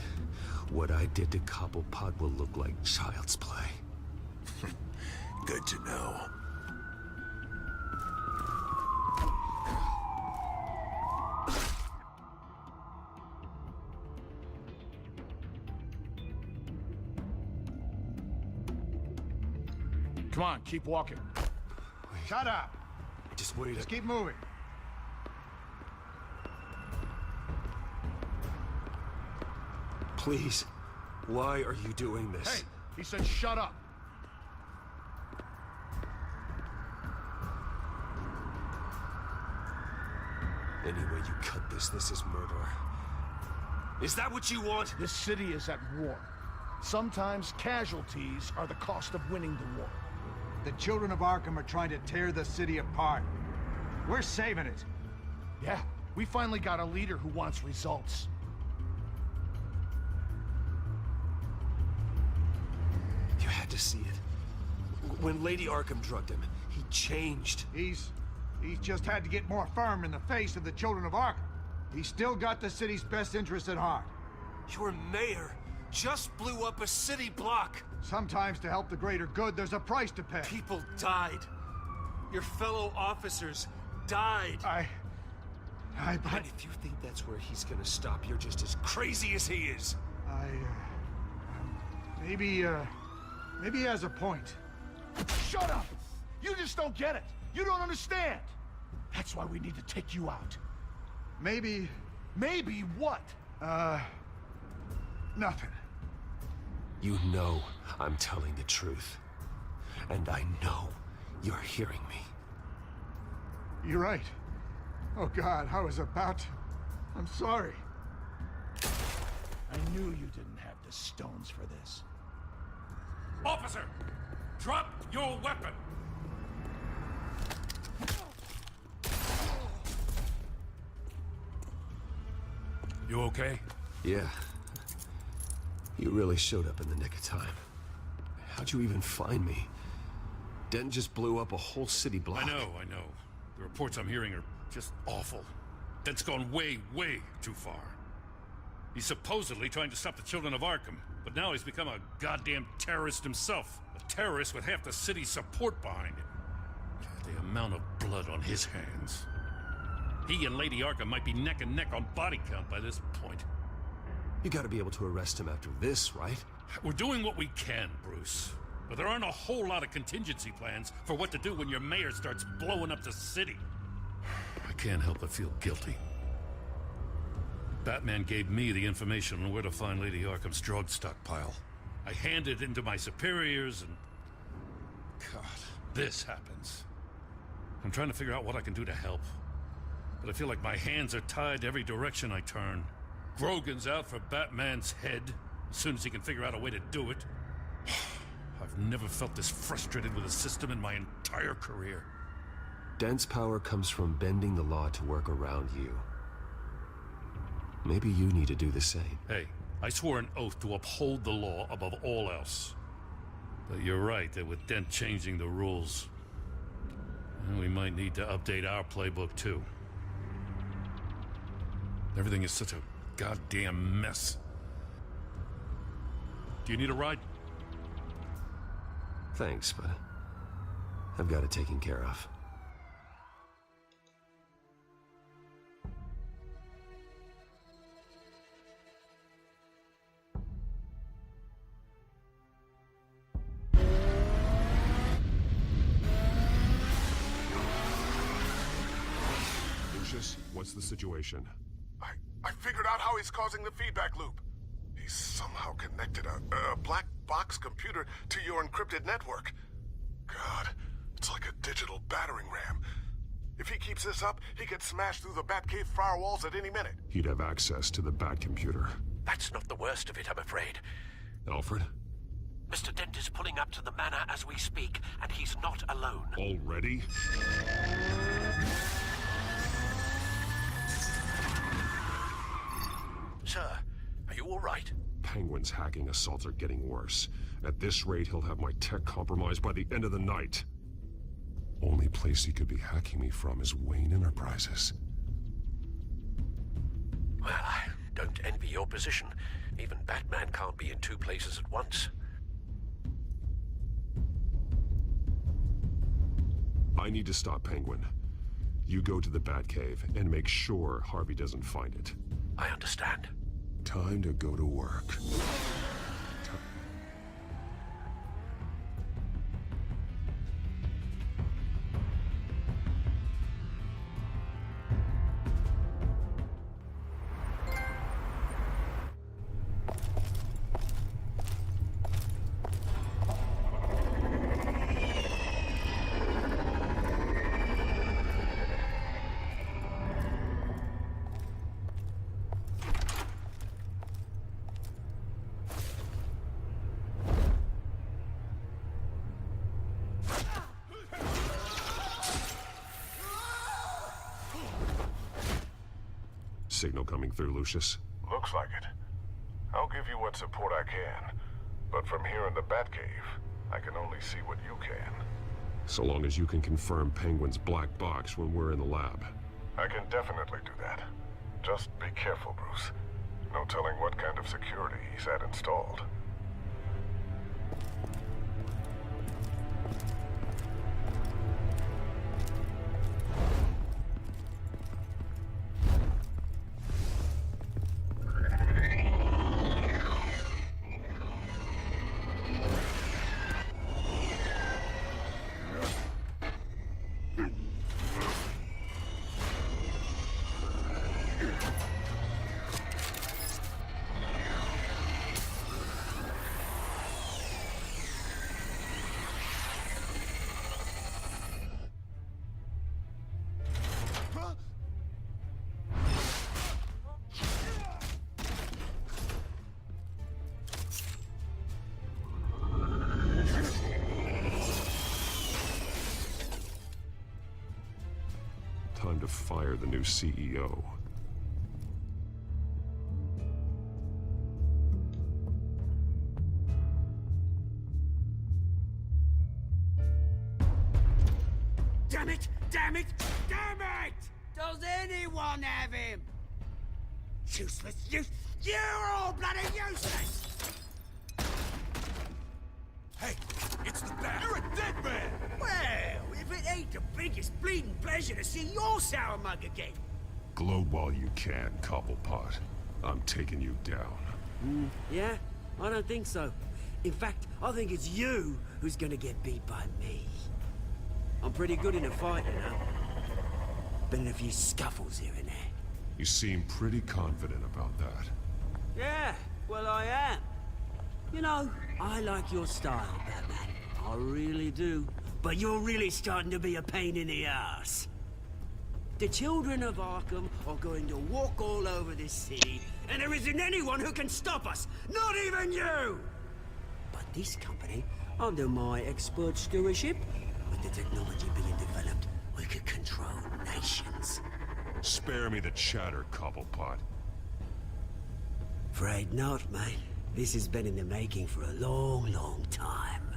what I did to Cobblepot will look like child's play. Good to know. Come on, keep walking. Shut up! Just wait. Just keep moving. Please, why are you doing this? Hey, he said shut up. Any way you cut this is murder. Is that what you want? This city is at war. Sometimes casualties are the cost of winning the war. The children of Arkham are trying to tear the city apart. We're saving it. Yeah, we finally got a leader who wants results. You had to see it. When Lady Arkham drugged him, he changed. He's just had to get more firm in the face of the children of Arkham. He's still got the city's best interests at heart. Your mayor just blew up a city block. Sometimes to help the greater good, there's a price to pay. People died. Your fellow officers died. And if you think that's where he's gonna stop, you're just as crazy as he is. Maybe he has a point. Shut up! You just don't get it. You don't understand. That's why we need to take you out. Maybe... Maybe what? Nothing. You know I'm telling the truth. And I know you're hearing me. You're right. Oh God, I was about to... I'm sorry. I knew you didn't have the stones for this. Officer! Drop your weapon! You okay? Yeah. You really showed up in the nick of time. How'd you even find me? Denton just blew up a whole city block. I know. The reports I'm hearing are Just awful. Dent's gone way, way too far. He's supposedly trying to stop the children of Arkham, but now he's become a goddamn terrorist himself. A terrorist with half the city's support behind him. The amount of blood on his hands. He and Lady Arkham might be neck and neck on body count by this point. You gotta be able to arrest him after this, right? We're doing what we can, Bruce. But there aren't a whole lot of contingency plans for what to do when your mayor starts blowing up the city. I can't help but feel guilty. Batman gave me the information on where to find Lady Arkham's drug stockpile. I handed it into my superiors and... God, this happens. I'm trying to figure out what I can do to help. But I feel like my hands are tied every direction I turn. Grogan's out for Batman's head, as soon as he can figure out a way to do it. I've never felt this frustrated with a system in my entire career. Dent's power comes from bending the law to work around you. Maybe you need to do the same. Hey, I swore an oath to uphold the law above all else. But you're right that with Dent changing the rules, we might need to update our playbook too. Everything is such a goddamn mess. Do you need a ride? Thanks, but I've got it taken care of. Lucius, what's the situation? I figured out how he's causing the feedback loop. He's somehow connected a black box computer to your encrypted network. God, it's like a digital battering ram. If he keeps this up, he could smash through the Batcave firewalls at any minute. He'd have access to the Bat computer. That's not the worst of it, I'm afraid. Alfred? Mr. Dent is pulling up to the manor as we speak, and he's not alone. Already? Sir, are you all right? Penguin's hacking assaults are getting worse. At this rate, he'll have my tech compromised by the end of the night. Only place he could be hacking me from is Wayne Enterprises. Well, I don't envy your position. Even Batman can't be in two places at once. I need to stop Penguin. You go to the Batcave and make sure Harvey doesn't find it. I understand. Time to go to work. Signal coming through, Lucius. Looks like it. I'll give you what support I can. But from here in the Batcave, I can only see what you can. So long as you can confirm Penguin's black box when we're in the lab. I can definitely do that. Just be careful, Bruce. No telling what kind of security he's had installed. Time to fire the new CEO. Damn it! Damn it! Damn it! Does anyone have him? Useless, you're all bloody useless! Hey, it's the bat. You're a dead man! Well, if it ain't the biggest bleeding pleasure to see your sour mug again. Gloat while you can, Cobblepot. I'm taking you down. Yeah? I don't think so. In fact, I think it's you who's gonna get beat by me. I'm pretty good in a fight, you know. Been in a few scuffles here and there. You seem pretty confident about that. Yeah, well I am. You know, I like your style, Batman. I really do. But you're really starting to be a pain in the ass. The children of Arkham are going to walk all over this city, and there isn't anyone who can stop us! Not even you! But this company, under my expert stewardship, with the technology being developed, we could control nations. Spare me the chatter, Cobblepot. Afraid not, mate. This has been in the making for a long, long time.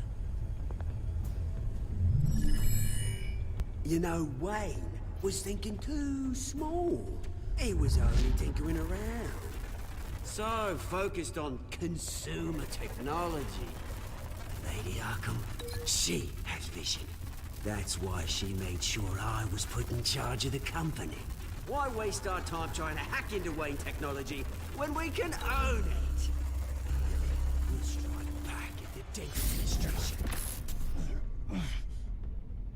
You know, Wayne was thinking too small. He was only tinkering around. So focused on consumer technology. Lady Arkham, she has vision. That's why she made sure I was put in charge of the company. Why waste our time trying to hack into Wayne technology when we can own it? We'll strike back at the Dent administration.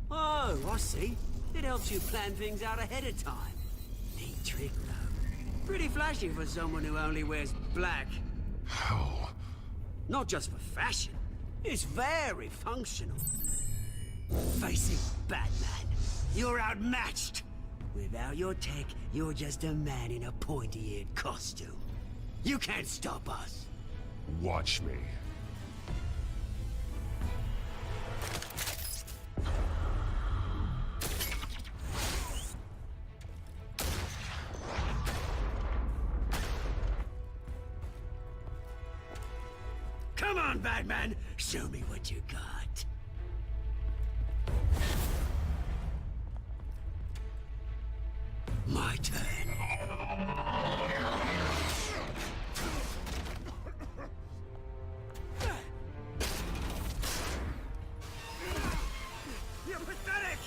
Oh, I see. It helps you plan things out ahead of time. Neat trick, though. Pretty flashy for someone who only wears black. How? Not just for fashion. It's very functional. Face it, Batman. You're outmatched. Without your tech, you're just a man in a pointy-eared costume. You can't stop us. Watch me. Come on, Batman! Show me what you got. My turn. You're pathetic!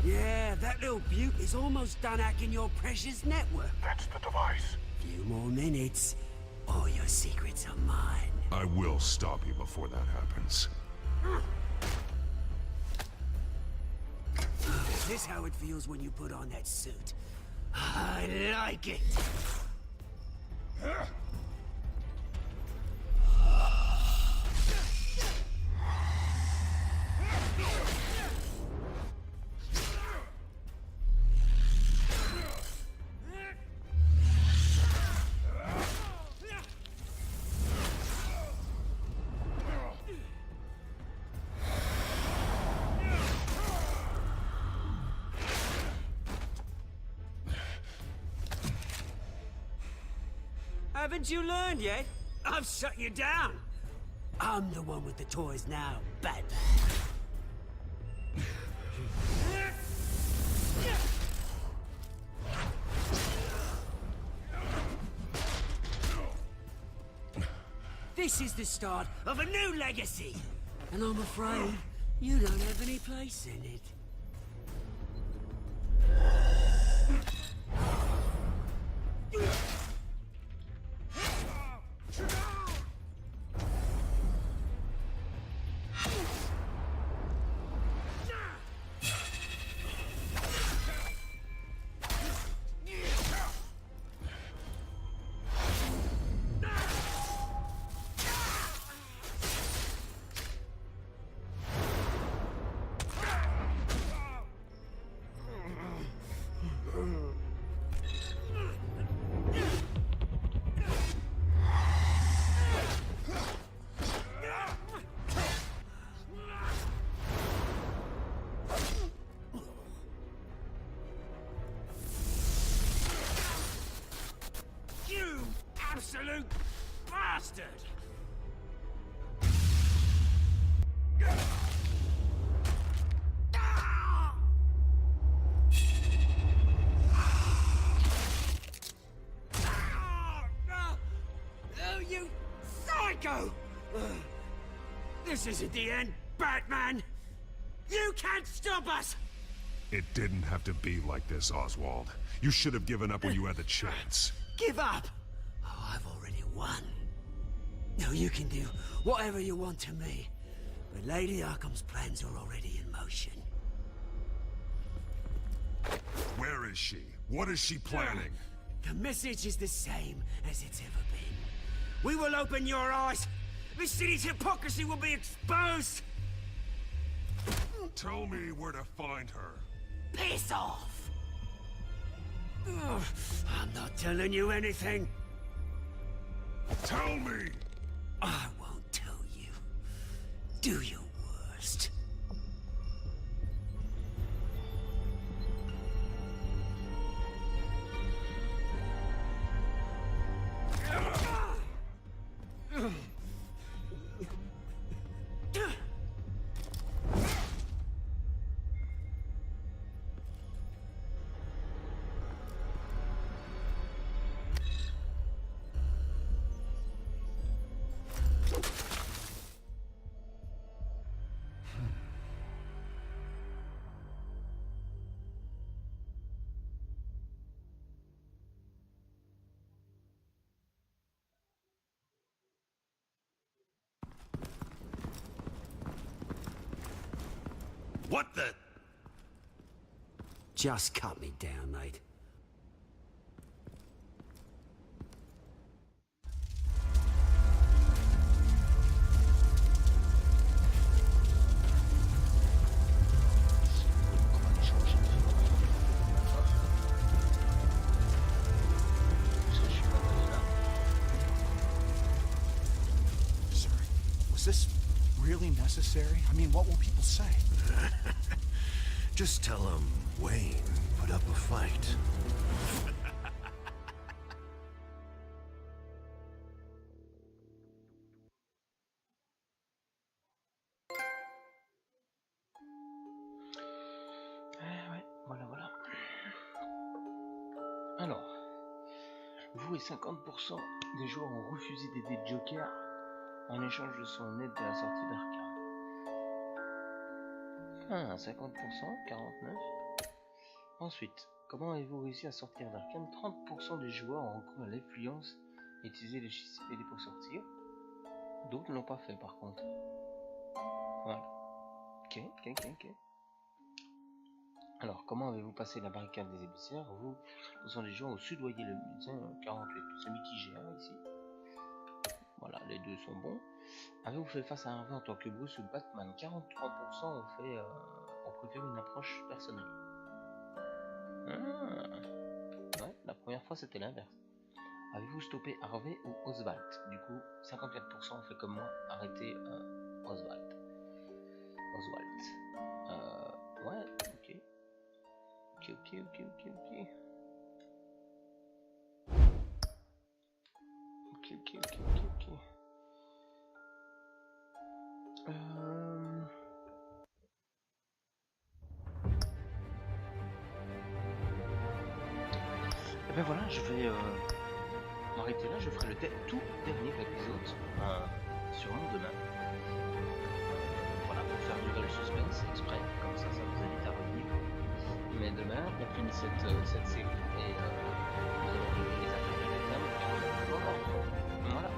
Yeah, that little beaut is almost done hacking your precious network. That's the device. Few more minutes, all your secrets are mine. I will stop you before that happens. Is this how it feels when you put on that suit? I like it. Haven't you learned yet? I've shut you down. I'm the one with the toys now, Batman. This is the start of a new legacy. And I'm afraid you don't have any place in it. bastard! Oh, you psycho! This isn't the end, Batman! You can't stop us! It didn't have to be like this, Oswald. You should have given up when you had the chance. Give up! Oh, I've already won. Now you can do whatever you want to me, but Lady Arkham's plans are already in motion. Where is she? What is she planning? The message is the same as it's ever been. We will open your eyes. The city's hypocrisy will be exposed. Tell me where to find her. Piss off! Ugh, I'm not telling you anything. Tell me! I won't tell you. Do your worst. What the? Just cut me down, mate. Sir, was this really necessary? I mean, what will people say? Just tell him Wayne put up a fight. Ouais, voilà. Alors, vous et 50% des joueurs ont refusé d'aider Joker en échange de son aide à la sortie d'Arkham. Ah, 50%, 49%. Ensuite, comment avez-vous réussi à sortir d'Arkham? 30% des joueurs ont recours à l'influence et utilisé les JCPD pour sortir. D'autres ne l'ont pas fait par contre. Voilà. Ok. Alors, comment avez-vous passé la barricade des émissaires? Vous, des joueurs ont soudoyé le médecin 48. C'est mitigé hein, ici. Voilà, les deux sont bons. Avez-vous fait face à Harvey en tant que Bruce ou Batman? 43% ont préféré une approche personnelle. Ouais, la première fois c'était l'inverse. Avez-vous stoppé Harvey ou Oswald? Du coup, 54% ont fait comme moi, arrêter Oswald. Ouais, ok. Et ben voilà, je vais m'arrêter là, je ferai le tout dernier épisode sûrement demain. Voilà, pour faire durer le suspense exprès, comme ça vous invite à revenir. Mais demain, on finit cette série et vous allez les affaires de Gotham. Voilà.